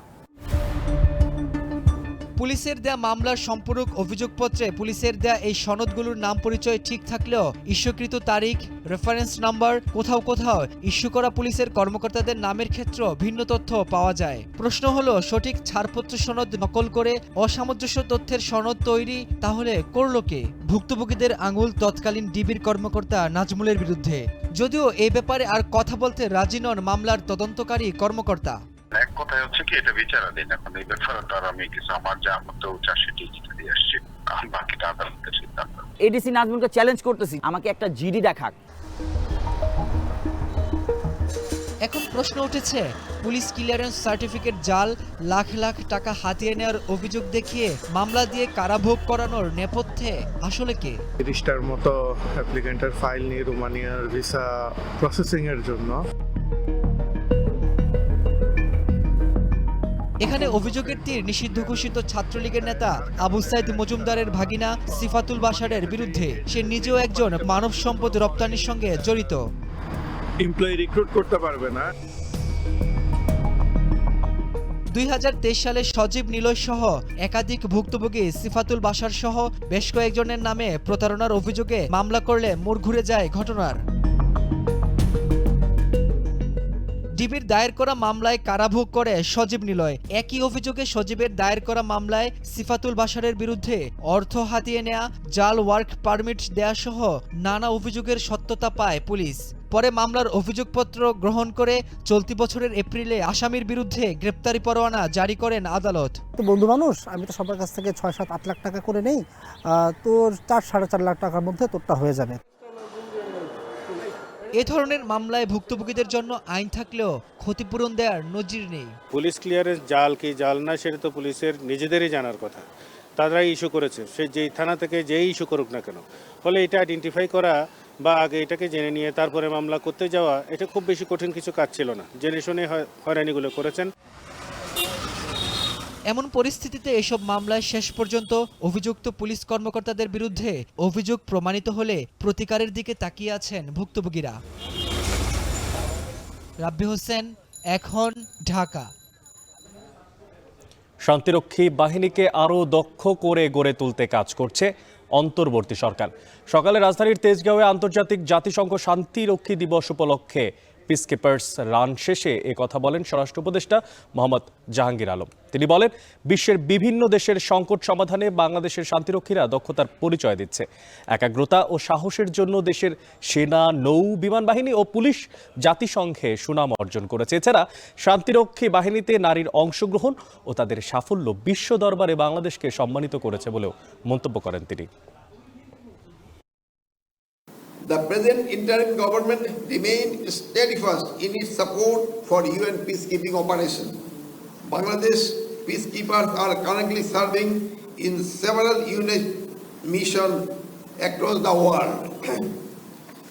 পুলিশের দেয়া মামলার সম্পূরক অভিযোগপত্রে পুলিশের দেয়া এই সনদগুলোর নাম পরিচয় ঠিক থাকলেও ইস্যুকৃত তারিখ, রেফারেন্স নাম্বার, কোথাও কোথাও ইস্যু করা পুলিশের কর্মকর্তাদের নামের ক্ষেত্রে ভিন্ন তথ্য পাওয়া যায়। প্রশ্ন হলো সঠিক ছাড়পত্র সনদ নকল করে অসামঞ্জস্য তথ্যের সনদ তৈরি তাহলে করলো কে? ভুক্তভোগীদের আঙুল তৎকালীন ডিবির কর্মকর্তা নাজমুলের বিরুদ্ধে, যদিও এই ব্যাপারে আর কথা বলতে রাজি নন মামলার তদন্তকারী কর্মকর্তা। এক কথায় হচ্ছে কি এটা বিচারাধীন, এখন এই ব্যাপারটা আমি কিছু আমার যা মতো চার্জশিট দিয়ে আসছি, বাকিটা আদালতের সিদ্ধান্ত। এডিসি নাজমুলকে চ্যালেঞ্জ করতেছি আমাকে একটা জিডি দেখাক। এখন প্রশ্ন উঠেছে পুলিশ ক্লিয়ারেন্স সার্টিফিকেট জাল, লাখ লাখ টাকা হাতিয়ে নেওয়ার অভিযোগ দেখিয়ে মামলা দিয়ে কারাভোগ করানোর নেপথ্যে আসলে কে? 30টার মতো অ্যাপ্লিকেন্টের ফাইল নিয়ে রোমানিয়ার ভিসা প্রসেসিং এর জন্য। এখানে অভিযোগের তীর নিষিদ্ধ ঘোষিত ছাত্রলীগের নেতা আবু সাইদ মজুমদারের ভাগিনা সিফাতুল বাশারের বিরুদ্ধে। সে নিজেও একজন মানব সম্পদ রপ্তানির সঙ্গে জড়িত। এমপ্লয়ি রিক্রুট করতে পারবে না। 2023 সালে সজীব নিলয় সহ একাধিক ভুক্তভোগী সিফাতুল বাশার সহ বেশ কয়েকজনের নামে প্রতারণার অভিযোগে মামলা করলে মোড় ঘুরে যায় ঘটনার। ডিবির দায়ের করা মামলায় কারাভোগ করে সজীব নিলয়। একই অভিযোগে সজীবের দায়ের করা মামলায় সিফাতুল বাশারের বিরুদ্ধে অর্থ হাতিয়ে নেয়া, জাল ওয়ার্ক পারমিট দেয়া সহ নানা অভিযোগের সত্যতা পায় পুলিশ। পরে মামলার অভিযোগপত্র গ্রহণ করে চলতি বছরের এপ্রিলে আসামির বিরুদ্ধে গ্রেপ্তারি পরোয়ানা জারি করেন আদালত। তো বন্ধু মানুষ, আমি তো সবার কাছ থেকে 6-7-8 লাখ টাকা করে নেই, তোর 4-4.5 লাখ টাকার মধ্যে তোরটা হয়ে যাবে। এ ধরনের মামলায় ভুক্তভোগীদের জন্য আইন থাকলেও ক্ষতিপূরণ দেওয়ার নজির নেই। পুলিশ ক্লিয়ারেন্স জাল কি জাল না সেটা তো পুলিশের নিজেদেরই জানার কথা, তারাই ইস্যু করেছে, সে যেই থানা থেকে যেই ইস্যু করুক না কেন। ফলে এটা আইডেন্টিফাই করা বা আগে এটাকে জেনে নিয়ে তারপরে মামলা করতে যাওয়া, এটা খুব বেশি কঠিন কিছু কাজ ছিল না, জেনে শুনে হয়রানিগুলো করেছেন। এমন পরিস্থিতিতে এসব মামলায় শেষ পর্যন্ত অভিযুক্ত পুলিশ কর্মকর্তাদের বিরুদ্ধে অভিযোগ প্রমাণিত হলে প্রতিকারের দিকে তাকিয়ে আছেন ভুক্তভোগীরা। রাব্বি হোসেন, এখন, ঢাকা। শান্তিরক্ষী বাহিনীকে আরও দক্ষ করে গড়ে তুলতে কাজ করছে অন্তর্বর্তী সরকার। সকালে রাজধানীর তেজগাঁওয়ে আন্তর্জাতিক জাতিসংঘ শান্তিরক্ষী দিবস উপলক্ষে পিসকিপার্স রান শেষে কথা বলেন স্বরাষ্ট্র উপদেষ্টা মোহাম্মদ জাহাঙ্গীর আলম। তিনি বলেন, বিশ্বের বিভিন্ন দেশের সংকট সমাধানে বাংলাদেশের শান্তিরক্ষীরা দক্ষতার পরিচয় দিচ্ছে। একাগ্রতা ও সাহসের জন্য দেশের সেনা, নৌ, বিমান বাহিনী ও পুলিশ জাতিসংঘে সুনাম অর্জন করেছে। এছাড়া শান্তিরক্ষী বাহিনীতে নারীর অংশগ্রহণ ও তাদের সাফল্য বিশ্ব দরবারে বাংলাদেশকে সম্মানিত করেছে বলেও মন্তব্য করেন তিনি। The present interim government remained steadfast in its support for UN peacekeeping operation. Bangladesh peacekeepers are currently serving in several UN missions across the world.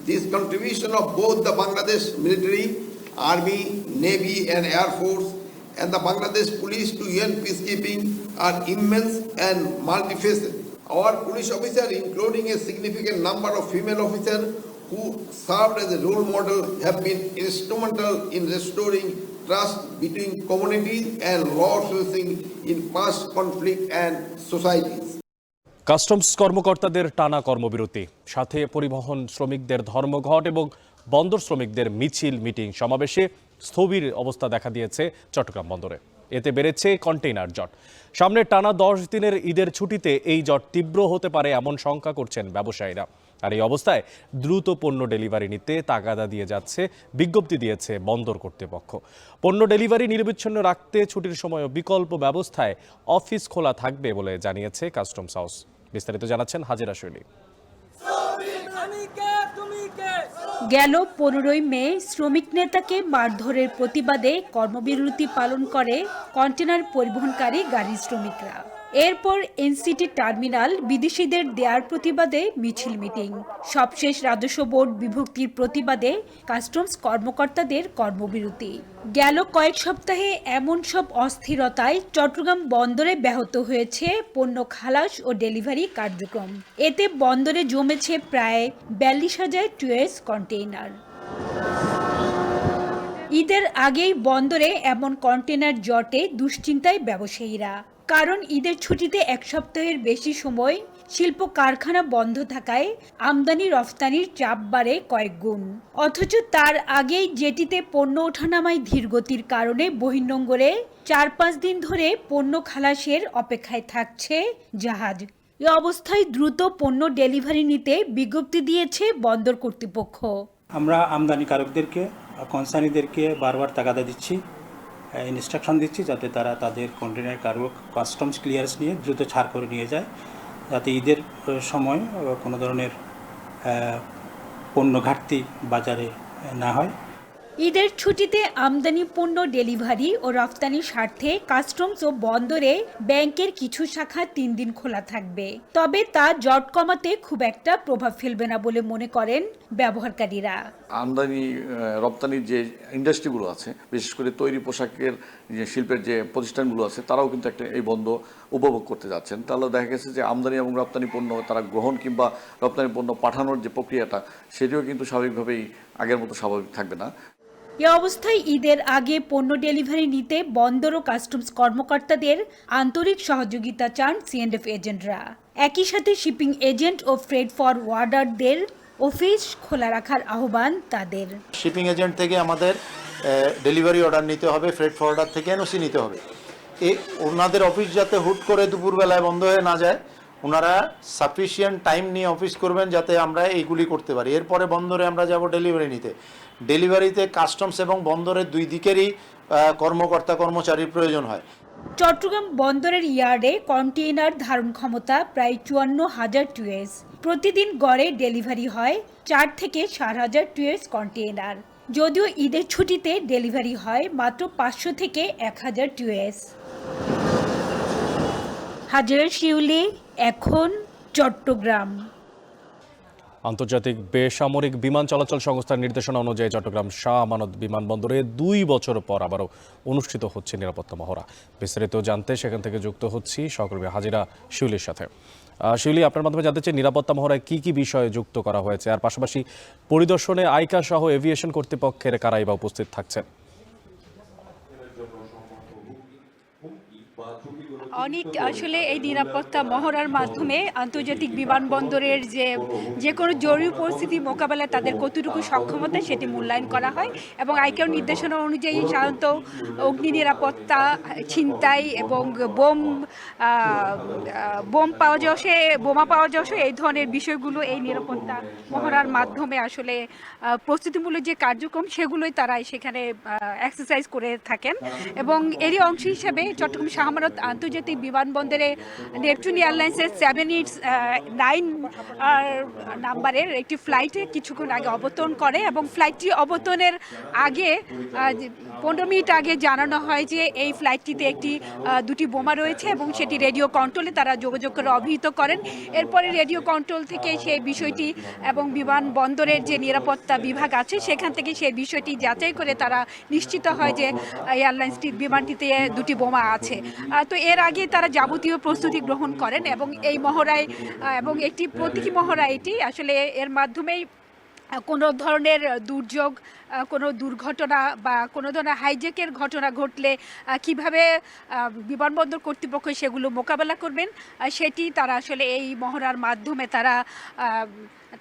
This contribution of both the Bangladesh military, army, navy and air force and the Bangladesh police to UN peacekeeping are immense and multifaceted. Our police officers, including a significant number of female officers who served as a role model, have been instrumental in restoring trust between communities and law enforcement in past conflict and societies. Customs কর্মকর্তাদের টানা কর্মবিরতি, সাথে পরিবহন শ্রমিকদের ধর্মঘট এবং বন্দর শ্রমিকদের মিছিল, মিটিং, সমাবেশে স্থবির অবস্থা দেখা দিয়েছে চট্টগ্রাম বন্দরে। এতে বেড়েছে কন্টেইনার জট। সামনে টানা 10 দিনের ঈদের ছুটিতে এই জট তীব্র হতে পারে এমন শঙ্কা করছেন ব্যবসায়ীরা। আর এই অবস্থায় দ্রুত পণ্য ডেলিভারি নিতে তাগাদা দিয়ে যাচ্ছে, বিজ্ঞপ্তি দিয়েছে বন্দর কর্তৃপক্ষ। পণ্য ডেলিভারি নিরবিচ্ছিন্ন রাখতে ছুটির সময়ও বিকল্প ব্যবস্থায় অফিস খোলা থাকবে বলে জানিয়েছে কাস্টমস হাউস। বিস্তারিত জানাচ্ছেন হাজেরা শৈলী। গেল 15 মে শ্রমিক নেতাকে মারধরের প্রতিবাদে কর্মবিরতি পালন করে কন্টেনার পরিবহনকারী গাড়ির শ্রমিকরা। এরপর এনসিটি টার্মিনাল বিদেশিদের দেয়ার প্রতিবাদে মিছিল, মিটিং। সবশেষ রাজস্ব বোর্ড বিভক্তির প্রতিবাদে কাস্টমস কর্মকর্তাদের কর্মবিরতি। গেল কয়েক সপ্তাহে এমন সব অস্থিরতায় চট্টগ্রাম বন্দরে ব্যাহত হয়েছে পণ্য খালাস ও ডেলিভারি কার্যক্রম। এতে বন্দরে জমেছে প্রায় 42,000 টুয়েস কন্টেইনার। ঈদের আগেই বন্দরে এমন কন্টেইনার জটে দুশ্চিন্তায় ব্যবসায়ীরা। কারণ ঈদের ছুটিতে এক সপ্তাহের বেশি সময় শিল্প কারখানা বন্ধ থাকায় আমদানি রফতানির চাপ বাড়ে কয়েক গুণ। অথচ তার আগেই জেটিতে পণ্য ওঠানামায় ধীরগতির কারণে বহির্নোঙরে 4-5 দিন ধরে পণ্য খালাসের অপেক্ষায় থাকছে জাহাজ। এ অবস্থায় দ্রুত পণ্য ডেলিভারি নিতে বিজ্ঞপ্তি দিয়েছে বন্দর কর্তৃপক্ষ। আমরা আমদানিকারকদেরকে, কনসার্নিদেরকে বারবার তাগাদা দিচ্ছি, ইনস্ট্রাকশন দিচ্ছি যাতে তারা তাদের কন্টেনার কার্গো কাস্টমস ক্লিয়ারেন্স নিয়ে দ্রুত ছাড় করে নিয়ে যায়, যাতে ঈদের সময় কোনো ধরনের পণ্য ঘাটতি বাজারে না হয়। ঈদের ছুটিতে আমদানি পণ্য ডেলিভারি ও রফতানির স্বার্থে কাস্টমস ও বন্দরে ব্যাংকের কিছু শাখা 3 দিন খোলা থাকবে। তবে তা জট কমাতে খুব একটা প্রভাব ফেলবে না বলে মনে করেন ব্যবহারকারীরা। আমদানি রপ্তানির যে ইন্ডাস্ট্রিগুলো আছে, বিশেষ করে তৈরি পোশাকের যে শিল্পের যে প্রতিষ্ঠানগুলো আছে, তারাও কিন্তু একটা এই বন্ধ উপভোগ করতে যাচ্ছেন। তাহলে দেখা গেছে যে আমদানি এবং রপ্তানি পণ্য তারা গ্রহণ কিংবা রপ্তানি পণ্য পাঠানোর যে প্রক্রিয়াটা, সেটিও কিন্তু স্বাভাবিকভাবেই আগের মতো স্বাভাবিক থাকবে না। এ অবস্থায় ঈদের আগে পণ্য ডেলিভারি নিতে বন্দর ও কাস্টমস কর্মকর্তাদের আন্তরিক সহযোগিতা চান সিএনএফ এজেন্টরা। একই সাথে শিপিং এজেন্ট ও ফ্রেড ফরওয়ার্ডারদের অফিস খোলা রাখার আহ্বান তাদের। শিপিং এজেন্ট থেকে আমাদের ডেলিভারি অর্ডার নিতে হবে, ফ্রেড ফরওয়ার্ডার থেকে এনওসি নিতে হবে। ওনাদের অফিস যাতে হুট করে দুপুরবেলায় বন্ধ হয়ে না যায়, ওনারা সাফিসিয়েন্ট টাইম নিয়ে অফিস করবেন যাতে আমরা এইগুলি করতে পারি। এরপরে বন্দরে আমরা যাব ডেলিভারি নিতে। ডেলিভারিতে কাস্টমস এবং বন্দরের দুই দিকেরই কর্মকর্তা কর্মচারীর প্রয়োজন হয়। চট্টগ্রাম বন্দরের ইয়ার্ডে কন্টেইনার ধারণ ক্ষমতা প্রায় 54,000 টুয়েস। প্রতিদিন গড়ে ডেলিভারি হয় 4 থেকে 4,000 টুয়েস কন্টেইনার। যদিও ঈদের ছুটিতে ডেলিভারি হয় মাত্র 500 থেকে 1,000 টুয়েস। হাজেরা শিউলি, এখন চট্টগ্রাম। আন্তর্জাতিক বেসামরিক বিমান চলাচল সংস্থার নির্দেশনা অনুযায়ী চট্টগ্রাম শাহ আমানত বিমানবন্দরে 2 বছর পর আবারও অনুষ্ঠিত হচ্ছে নিরাপত্তা মহড়া। বিস্তারিত জানতে সেখান থেকে যুক্ত হচ্ছি সহকর্মী হাজিরা শিউলির সাথে। শিউলি, আপনার মাধ্যমে জানতে চাই নিরাপত্তা মহড়ায় কি কি বিষয়ে যুক্ত করা হয়েছে, আর পাশাপাশি পরিদর্শনে আইকা সহ এভিয়েশন কর্তৃপক্ষের কারাই বা উপস্থিত থাকছেন? অনেক আসলে এই নিরাপত্তা মহড়ার মাধ্যমে আন্তর্জাতিক বিমানবন্দরের যে কোনো জরুরি পরিস্থিতি মোকাবেলায় তাদের কতটুকু সক্ষমতা সেটি মূল্যায়ন করা হয় এবং আইক্যাও নির্দেশনা অনুযায়ী সাধারণত অগ্নি নিরাপত্তা, ছিনতাই এবং বোমা পাওয়া যাওয়া এই ধরনের বিষয়গুলো এই নিরাপত্তা মহড়ার মাধ্যমে আসলে প্রস্তুতিমূলক যে কার্যক্রম সেগুলোই তারা সেখানে এক্সারসাইজ করে থাকেন। এবং এরই অংশ হিসেবে চট্টগ্রাম শাহ আমানত আন্তর্জাতিক বিমানবন্দরে নেপচুন এয়ারলাইন্সের 789 নাম্বারের একটি ফ্লাইটে কিছুক্ষণ আগে অবতরণ করে এবং ফ্লাইটটি অবতরণের আগে 15 মিনিট আগে জানানো হয় যে এই ফ্লাইটটিতে দুটি বোমা রয়েছে এবং সেটি রেডিও কন্ট্রোলে তারা যোগাযোগ করে অভিহিত করেন। এরপরে রেডিও কন্ট্রোল থেকে সেই বিষয়টি এবং বিমানবন্দরের যে নিরাপত্তা বিভাগ আছে সেখান থেকে সেই বিষয়টি যাচাই করে তারা নিশ্চিত হয় যে এয়ারলাইন্সটির বিমানটিতে দুটি বোমা আছে। তো এর আগে তারা যাবতীয় প্রস্তুতি গ্রহণ করেন এবং এই মহড়ায় এবং একটি প্রতীকী মহড়া এটি আসলে এর মাধ্যমেই কোনো ধরনের দুর্যোগ, কোনো দুর্ঘটনা বা কোনো ধরনের হাইজ্যাকের ঘটনা ঘটলে কিভাবে বিমানবন্দর কর্তৃপক্ষ সেগুলো মোকাবেলা করবেন সেটি তারা আসলে এই মহড়ার মাধ্যমে তারা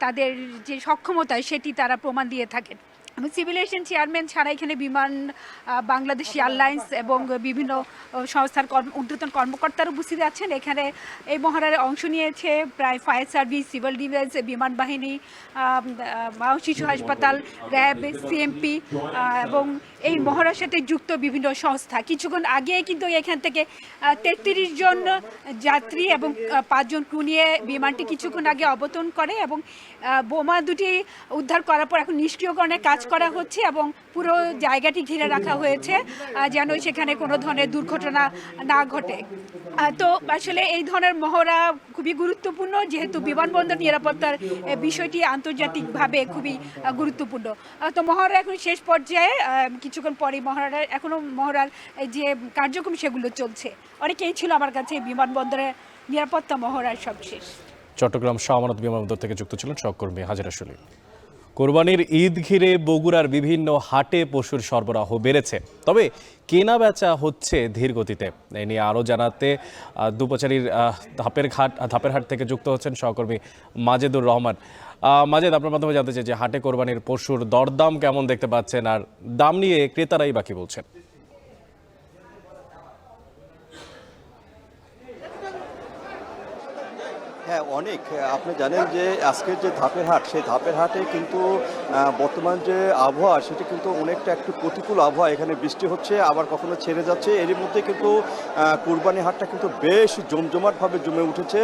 তাদের যে সক্ষমতা সেটি তারা প্রমাণ দিয়ে থাকেন। সিভিল এভিয়েশন চেয়ারম্যান ছাড়া এখানে বাংলাদেশ এয়ারলাইন্স এবং বিভিন্ন সংস্থার ঊর্ধ্বতন কর্মকর্তারা উপস্থিত আছেন। এখানে এই মহড়ায় অংশ নিয়েছে প্রায় ফায়ার সার্ভিস, সিভিল ডিফেন্স, বিমান বাহিনী, মা ও শিশু হাসপাতাল, র্যাব, সিএমপি এবং এই মহড়ার সাথে যুক্ত বিভিন্ন সংস্থা। কিছুক্ষণ আগে কিন্তু এখান থেকে 33 জন যাত্রী এবং 5 জন ক্রু নিয়ে বিমানটি কিছুক্ষণ আগে অবতরণ করে এবং বোমা দুটি উদ্ধার করার পর এখন নিষ্ক্রিয়করণের কাজ করা হচ্ছে এবং পুরো জায়গাটি ঘিরে রাখা হয়েছে যেন সেখানে কোনো ধরনের দুর্ঘটনা না ঘটে। তো আসলে এই ধরনের মহড়া খুবই গুরুত্বপূর্ণ যেহেতু বিমানবন্দর নিরাপত্তার বিষয়টি আন্তর্জাতিকভাবে খুবই গুরুত্বপূর্ণ। তো মহড়া এখন শেষ পর্যায়ে, কিছুক্ষণ পরে মহড়ার যে কার্যক্রম সেগুলো চলছে। অনেকেই ছিল আমার কাছে বিমানবন্দরের নিরাপত্তা মহড়ার সবশেষ। চট্টগ্রাম শাহ আমানত বিমানবন্দর থেকে যুক্ত ছিলেন সহকর্মী হাজেরা সলিল। কোরবানির ঈদ ঘিরে বগুড়ার বিভিন্ন হাটে পশুর সরবরাহ বেড়েছে, তবে কেনা বেচা হচ্ছে ধীর গতিতে। এ নিয়ে আরও জানাতে দুপচারীর ধাপের হাট থেকে যুক্ত হচ্ছেন সহকর্মী মাজেদুর রহমান। মাজেদ, আপনার মাধ্যমে জানতে চাই যে হাটে কোরবানির পশুর দরদাম কেমন দেখতে পাচ্ছেন, আর দাম নিয়ে ক্রেতারাই বাকি বলছেন। হ্যাঁ, অনেক। আপনি জানেন যে আজকের যে ধাপের হাট, সেই ধাপের হাটে কিন্তু বর্তমান যে আবহাওয়া সেটা কিন্তু অনেকটা একটু প্রতিকূল আবহাওয়া। এখানে বৃষ্টি হচ্ছে, আবার কখনো ছেড়ে যাচ্ছে। এরই মধ্যে কিন্তু কুরবানি হাটটা কিন্তু বেশ জমজমাটভাবে জমে উঠেছে।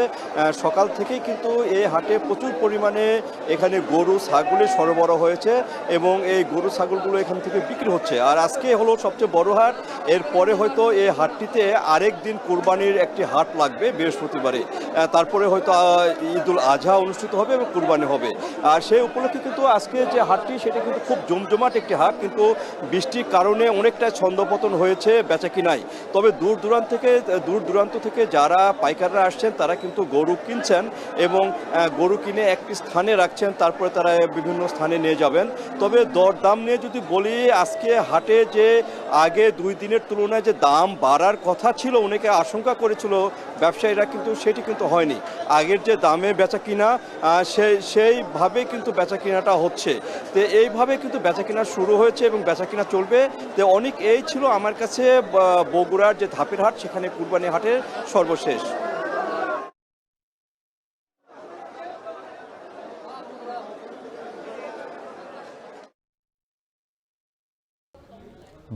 সকাল থেকেই কিন্তু এই হাটে প্রচুর পরিমাণে এখানে গরু ছাগলের সরবরাহ হয়েছে এবং এই গরু ছাগলগুলো এখান থেকে বিক্রি হচ্ছে। আর আজকে হলো সবচেয়ে বড় হাট। এরপরে হয়তো এই হাটটিতে আরেক দিন কুরবানির একটি হাট লাগবে বৃহস্পতিবারে, তারপরে হয়তো ঈদুল আজহা অনুষ্ঠিত হবে এবং কুরবানি হবে। আর সেই উপলক্ষে কিন্তু আজকে যে হাটটি সেটা কিন্তু খুব জমজমাট একটি হাট, কিন্তু বৃষ্টির কারণে অনেকটা ছন্দপতন হয়েছে বেচাকিনায়। তবে দূর দূরান্ত থেকে যারা পাইকাররা আসছেন তারা কিন্তু গরু কিনছেন এবং গরু কিনে একটি স্থানে রাখছেন, তারপরে তারা বিভিন্ন স্থানে নিয়ে যাবেন। তবে দরদাম নিয়ে যদি বলি, আজকে হাটে যে আগে 2 দিনের তুলনায় যে দাম বাড়ার কথা ছিল, অনেকে আশঙ্কা করেছিল ব্যবসায়ীরা, কিন্তু সেটি কিন্তু হয়নি। আগের যে দামে বেচা কিনা সেইভাবে কিন্তু বেচা কিনাটা হচ্ছে। তো এইভাবে কিন্তু বেচা কিনা শুরু হয়েছে এবং বেচা কিনা চলবে। তো অনেক এই ছিল আমার কাছে বগুড়ার যে ধাপের হাট, সেখানে কুরবানি হাটের সর্বশেষ।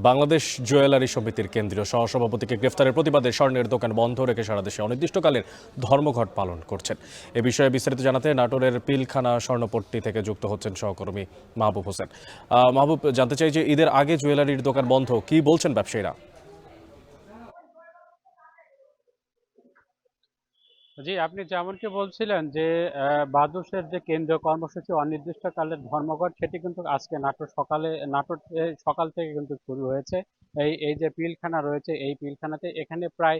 বাংলাদেশ জুয়েলারি সমিতির কেন্দ্রীয় সহসভাপতিকে গ্রেফতারের প্রতিবাদে স্বর্ণের দোকান বন্ধ রেখে সারা দেশে অনির্দিষ্টকালের ধর্মঘট পালন করছেন। এ বিষয়ে বিস্তারিত জানাতে নাটোরের পিলখানা স্বর্ণপট্টি থেকে যুক্ত হচ্ছেন সহকর্মী মাহবুব হোসেন। মাহবুব, জানতে চাই যে ঈদের আগে জুয়েলারির দোকান বন্ধ, কি বলছেন ব্যবসায়ীরা? জি, আপনি যেমনটি বলছিলেন যে বাদুশের যে কেন্দ্রীয় কর্মসূচি অনির্দিষ্টকালের ধর্মঘট, সেটি কিন্তু আজকে নাটোর সকাল থেকে কিন্তু শুরু হয়েছে। এই যে পিলখানা রয়েছে, এই পিলখানাতে এখানে প্রায়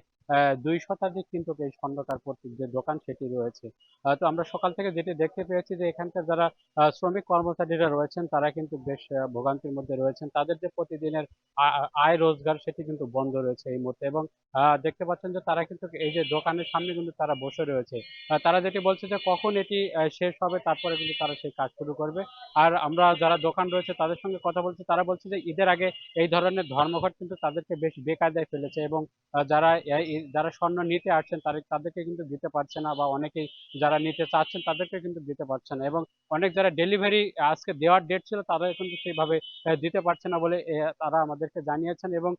দুই শতাধিক কিন্তু এই স্বর্ণকার পট্টির যে দোকান সেটি রয়েছে। তো আমরা সকাল থেকে যেটি দেখতে পেয়েছি যে এখানকার যারা শ্রমিক কর্মচারীরা রয়েছেন তারা কিন্তু বেশ ভোগান্তির মধ্যে রয়েছেন। তাদের যে প্রতিদিনের আয় রোজগার সেটি কিন্তু বন্ধ রয়েছে এই মুহূর্তে, এবং দেখতে পাচ্ছেন যে তারা কিন্তু এই যে দোকানের সামনে কিন্তু তারা বসে রয়েছে। তারা যেটি বলছে যে কখন এটি শেষ হবে তারপরে কিন্তু তারা সেই কাজ শুরু করবে। আর আমরা যারা দোকান রয়েছে তাদের সঙ্গে কথা বলছি, তারা বলছে যে ঈদের আগে এই ধরনের ধর্মঘট কিন্তু তাদেরকে বেশ বেকায়দায় ফেলেছে, এবং যারা স্বর্ণ নিতে আসছেন তাদেরকে কিন্তু দিতে পারছে না, বা অনেকেই যারা নিতে চাচ্ছেন তাদেরকে কিন্তু দিতে পারছে না, এবং অনেক যারা ডেলিভারি আজকে দেওয়ার ডেট ছিল তারা কিন্তু সেইভাবে দিতে পারছে না বলে তারা আমাদেরকে জানিয়েছেন। এবং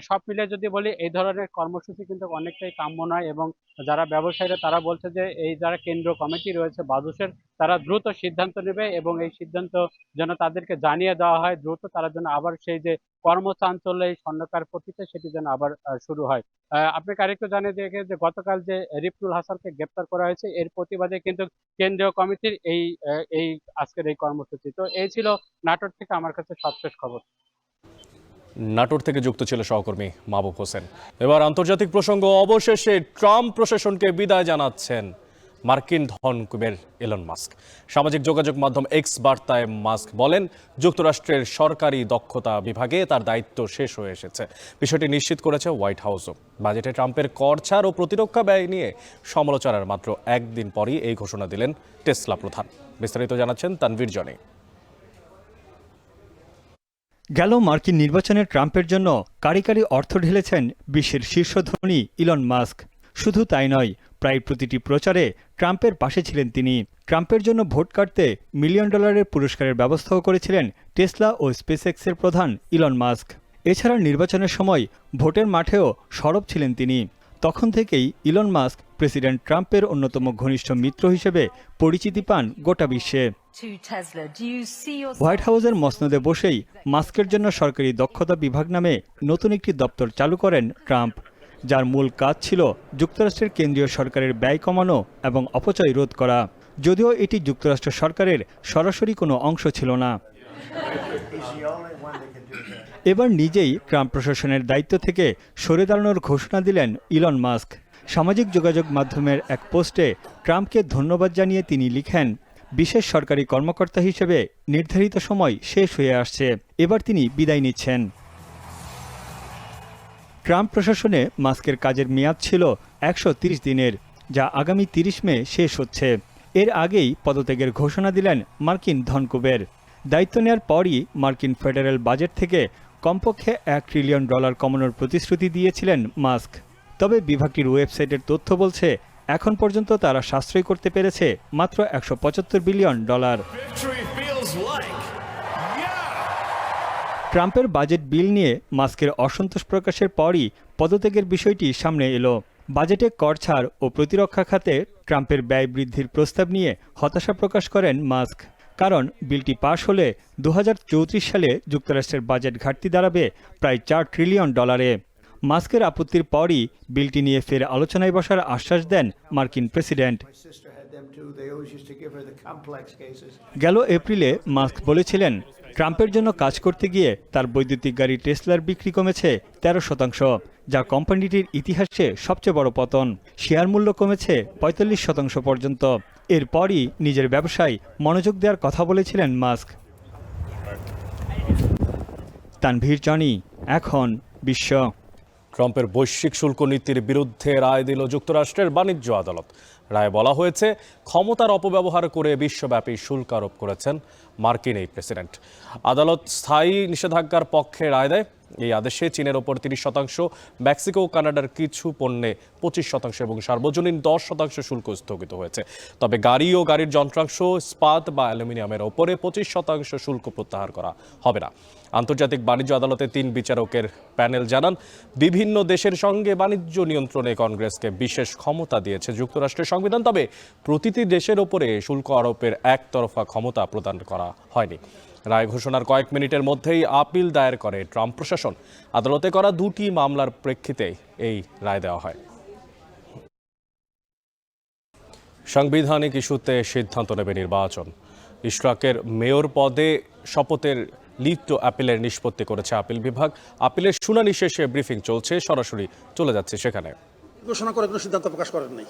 সব মিলে যদি বলি এই ধরনের কর্মসূচি কিন্তু অনেকটাই কাম্য নয়, এবং যারা ব্যবসায়ীরা তারা বলছে যে এই যারা কেন্দ্রীয় কমিটি রয়েছে বাজুসের, তারা দ্রুত সিদ্ধান্ত নেবে এবং এই সিদ্ধান্ত যেন তাদেরকে জানিয়ে দেওয়া হয় দ্রুত, তারা যেন আবার সেই যে কর্মচাঞ্চল্য এই স্বর্ণকার পট্টিতে সেটি যেন আবার শুরু হয়। আপনাকে আরেকটু জানিয়ে দিয়ে যে গতকাল যে রিফতুল হাসানকে গ্রেপ্তার করা হয়েছে এর প্রতিবাদে কিন্তু কেন্দ্রীয় কমিটির এই আজকের এই কর্মসূচি। তো এই ছিল নাটোর থেকে আমার কাছে সবশেষ খবর। নাটোর থেকে যুক্ত ছিল সহকর্মী মাহবুব হোসেন। এবার আন্তর্জাতিক প্রসঙ্গ, অবশেষে ট্রাম্প প্রশাসনকে বিদায় জানাচ্ছেন মার্কিন ধনকুবের ইলন মাস্ক। সামাজিক যোগাযোগ মাধ্যম এক্স বার্তায় মাস্ক বলেন, যুক্তরাষ্ট্রের সরকারি দক্ষতা বিভাগে তার দায়িত্ব শেষ হয়ে এসেছে। বিষয়টি নিশ্চিত করেছে হোয়াইট হাউসও। বাজেটে ট্রাম্পের কর ছাড় ও প্রতিরক্ষা ব্যয় নিয়ে সমালোচনার মাত্র একদিন পরই এই ঘোষণা দিলেন টেসলা প্রধান। বিস্তারিত জানাচ্ছেন তানভীর জনি। গেল মার্কিন নির্বাচনে ট্রাম্পের জন্য কারি কারি অর্থ ঢেলেছেন বিশ্বের শীর্ষ ধনী ইলন মাস্ক। শুধু তাই নয়, প্রায় প্রতিটি প্রচারে ট্রাম্পের পাশে ছিলেন তিনি। ট্রাম্পের জন্য ভোট কাটতে $1 মিলিয়ন পুরস্কারের ব্যবস্থাও করেছিলেন টেসলা ও স্পেসএক্সের প্রধান ইলন মাস্ক। এছাড়া নির্বাচনের সময় ভোটের মাঠেও সরব ছিলেন তিনি। তখন থেকেই ইলন মাস্ক প্রেসিডেন্ট ট্রাম্পের অন্যতম ঘনিষ্ঠ মিত্র হিসেবে পরিচিতি পান গোটা বিশ্বে। হোয়াইট হাউসের মসনদে বসেই মাস্কের জন্য সরকারি দক্ষতা বিভাগ নামে নতুন একটি দপ্তর চালু করেন ট্রাম্প, যার মূল কাজ ছিল যুক্তরাষ্ট্রের কেন্দ্রীয় সরকারের ব্যয় কমানো এবং অপচয় রোধ করা। যদিও এটি যুক্তরাষ্ট্র সরকারের সরাসরি কোনো অংশ ছিল না। এবার নিজেই ট্রাম্প প্রশাসনের দায়িত্ব থেকে সরে দাঁড়ানোর ঘোষণা দিলেন ইলন মাস্ক। সামাজিক যোগাযোগ মাধ্যমের এক পোস্টে ট্রাম্পকে ধন্যবাদ জানিয়ে তিনি লিখেন, বিশেষ সরকারি কর্মকর্তা হিসেবে নির্ধারিত সময় শেষ হয়ে আসছে, এবার তিনি বিদায় নিচ্ছেন। ট্রাম্প প্রশাসনে মাস্কের কাজের মেয়াদ ছিল 130 দিনের, যা আগামী 30 মে শেষ হচ্ছে। এর আগেই পদত্যাগের ঘোষণা দিলেন মার্কিন ধনকুবের। দায়িত্ব নেওয়ার পরই মার্কিন ফেডারেল বাজেট থেকে কমপক্ষে $1 ট্রিলিয়ন কমানোর প্রতিশ্রুতি দিয়েছিলেন মাস্ক। তবে বিভাগটির ওয়েবসাইটের তথ্য বলছে এখন পর্যন্ত তারা সাশ্রয় করতে পেরেছে মাত্র $175 বিলিয়ন। ট্রাম্পের বাজেট বিল নিয়ে মাস্কের অসন্তোষ প্রকাশের পরই পদত্যাগের বিষয়টি সামনে এলো। বাজেটে কর ছাড় ও প্রতিরক্ষা খাতে ট্রাম্পের ব্যয় বৃদ্ধির প্রস্তাব নিয়ে হতাশা প্রকাশ করেন মাস্ক। কারণ বিলটি পাশ হলে 2034 সালে যুক্তরাষ্ট্রের বাজেট ঘাটতি দাঁড়াবে প্রায় $4 ট্রিলিয়ন। মাস্কের আপত্তির পরই বিলটি নিয়ে ফের আলোচনায় বসার আশ্বাস দেন মার্কিন প্রেসিডেন্ট। গেল এপ্রিলে মাস্ক বলেছিলেন, ট্রাম্পের জন্য কাজ করতে গিয়ে তার বৈদ্যুতিক গাড়ি টেসলার বিক্রি কমেছে 13%, যা কোম্পানিটির ইতিহাসে সবচেয়ে বড় পতন। শেয়ার মূল্য কমেছে 45% পর্যন্ত। এরপরই নিজের ব্যবসায় মনোযোগ দেওয়ার কথা বলেছিলেন মাস্ক। তানভীর জনি, এখন বিশ্ব। ট্রাম্পের বৈশ্বিক শুল্ক নীতির বিরুদ্ধে রায় দিল যুক্তরাষ্ট্রের বাণিজ্য আদালত। রায়ে বলা হয়েছে, ক্ষমতার অপব্যবহার করে বিশ্বব্যাপী শুল্ক আরোপ করেছেন মার্কিন এই প্রেসিডেন্ট। আদালত স্থায়ী নিষেধাজ্ঞার পক্ষে রায় দেয়। এই আদেশে চীনের ওপর 30%, মেক্সিকো ও কানাডার কিছু পণ্যে 25% এবং সার্বজনীন 10% শুল্ক স্থগিত হয়েছে। তবে গাড়ি ও গাড়ির যন্ত্রাংশ, ইস্পাত বা অ্যালুমিনিয়ামের ওপরে 25% শুল্ক প্রত্যাহার করা হবে না। আন্তর্জাতিক বাণিজ্য আদালতে 3 বিচারকের প্যানেল জানান, বিভিন্ন দেশের সঙ্গে বাণিজ্য নিয়ন্ত্রণে কংগ্রেসকে বিশেষ ক্ষমতা দিয়েছে যুক্তরাষ্ট্রের সংবিধান। তবে প্রতিটি দেশের ওপরে শুল্ক আরোপের একতরফা ক্ষমতা প্রদান করা হয়নি। রায় ঘোষণার কয়েক মিনিটের মধ্যেই আপিল দায়ের করে ট্রাম্প প্রশাসন। আদালতে করা 2টি মামলার প্রেক্ষিতে এই রায় দেওয়া হয়। সাংবিধানিক ইস্যুতে সিদ্ধান্ত নেবে নির্বাচন। ইশরাকের মেয়র পদে শপথের লিপ্ত আপিলের নিষ্পত্তি করেছে আপিল বিভাগ। আপিলের শুনানি শেষে ব্রিফিং চলছে, সরাসরি চলে যাচ্ছে সেখানে। ঘোষণা করে কোনো সিদ্ধান্ত প্রকাশ করেন নাই।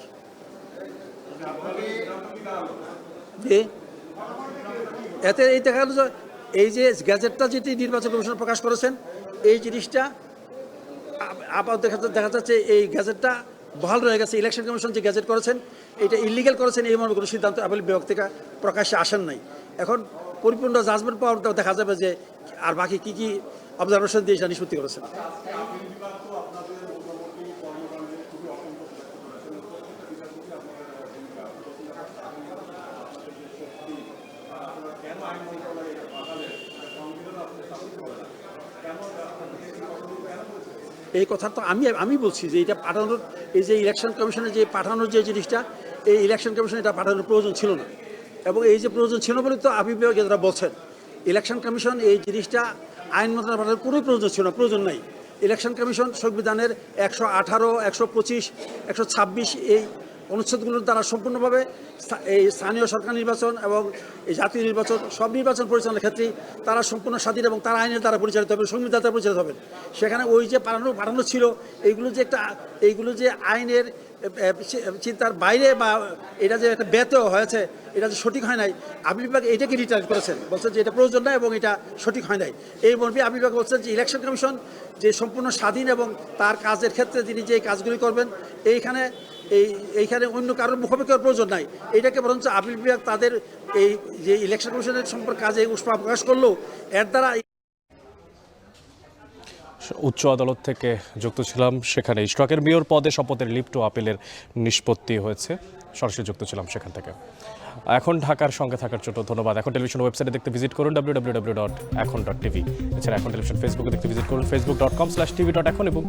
এতে এই দেখা গেল যে এই যে গ্যাজেটটা যেটি নির্বাচন কমিশন প্রকাশ করেছেন এই জিনিসটা আবার দেখা যাচ্ছে এই গ্যাজেটটা বহাল রয়ে গেছে। ইলেকশন কমিশন যে গ্যাজেট করেছেন এটা ইলিগাল করেছেন এই মনে কোনো সিদ্ধান্ত আপিল বিভাগ থেকে প্রকাশ্যে আসেন নাই। এখন পরিপূর্ণ জাজমেন্ট পাওয়ার দেখা যাবে যে আর বাকি কি কি অবজারভেশন দিয়ে এটা নিষ্পত্তি করেছেন। এই কথা তো আমি বলছি যে এটা পাঠানোর এই যে ইলেকশন কমিশনে যে পাঠানোর যে জিনিসটা এই ইলেকশন কমিশনে এটা পাঠানোর প্রয়োজন ছিল না, এবং এই যে প্রয়োজন ছিল বলে তো আপিল বিভাগ যারা বলছেন ইলেকশন কমিশন এই জিনিসটা আইন মন্ত্রণালয় পাঠানোর কোনো প্রয়োজন ছিল না, প্রয়োজন নাই। ইলেকশন কমিশন সংবিধানের 118, 125, 126 এই অনুচ্ছেদগুলোর দ্বারা সম্পূর্ণভাবে এই স্থানীয় সরকার নির্বাচন এবং এই জাতীয় নির্বাচন সব নির্বাচন পরিচালনার ক্ষেত্রে তারা সম্পূর্ণ স্বাধীন এবং তারা আইনের দ্বারা পরিচালিত হবে, সংবিধান দ্বারা পরিচালিত হবেন। সেখানে ওই যে পাঠানো ছিল এইগুলো যে আইনের চিন্তার বাইরে বা এটা যে একটা ব্যত্যয় হয়েছে এটা যে সঠিক হয় নাই, আপিল বিভাগ এটাকে রিটার্ন করেছেন, বলছেন যে এটা প্রয়োজন নাই এবং এটা সঠিক হয় নাই। এই মর্মে আপিল বিভাগ বলছেন যে ইলেকশন কমিশন যে সম্পূর্ণ স্বাধীন এবং তার কাজের ক্ষেত্রে তিনি যে কাজগুলি করবেন এইখানে অন্য কারোর মুখাপেক্ষার প্রয়োজন নাই। এটাকে বরঞ্চ আপিল বিভাগ তাদের এই যে ইলেকশন কমিশনের সম্পর্কে কাজে উষ্মা প্রকাশ করলো এর দ্বারা। উচ্চ আদালত থেকে যুক্ত ছিলাম, সেখানে ইশরাকের মেয়র পদে শপথের লিপ্ট আপিলের নিষ্পত্তি হয়েছে, সরাসরি যুক্ত ছিলাম সেখান থেকে। এখন ঢাকার সঙ্গে থাকার জন্য ধন্যবাদ। এখন টেলিভিশন ওয়েবসাইটে দেখতে ভিজিট করুন www.ekhon.tv। এছাড়া এখন টেলিভিশন ফেসবুকে দেখতে ভিজিট করুন facebook.com/tv.ekhon এবং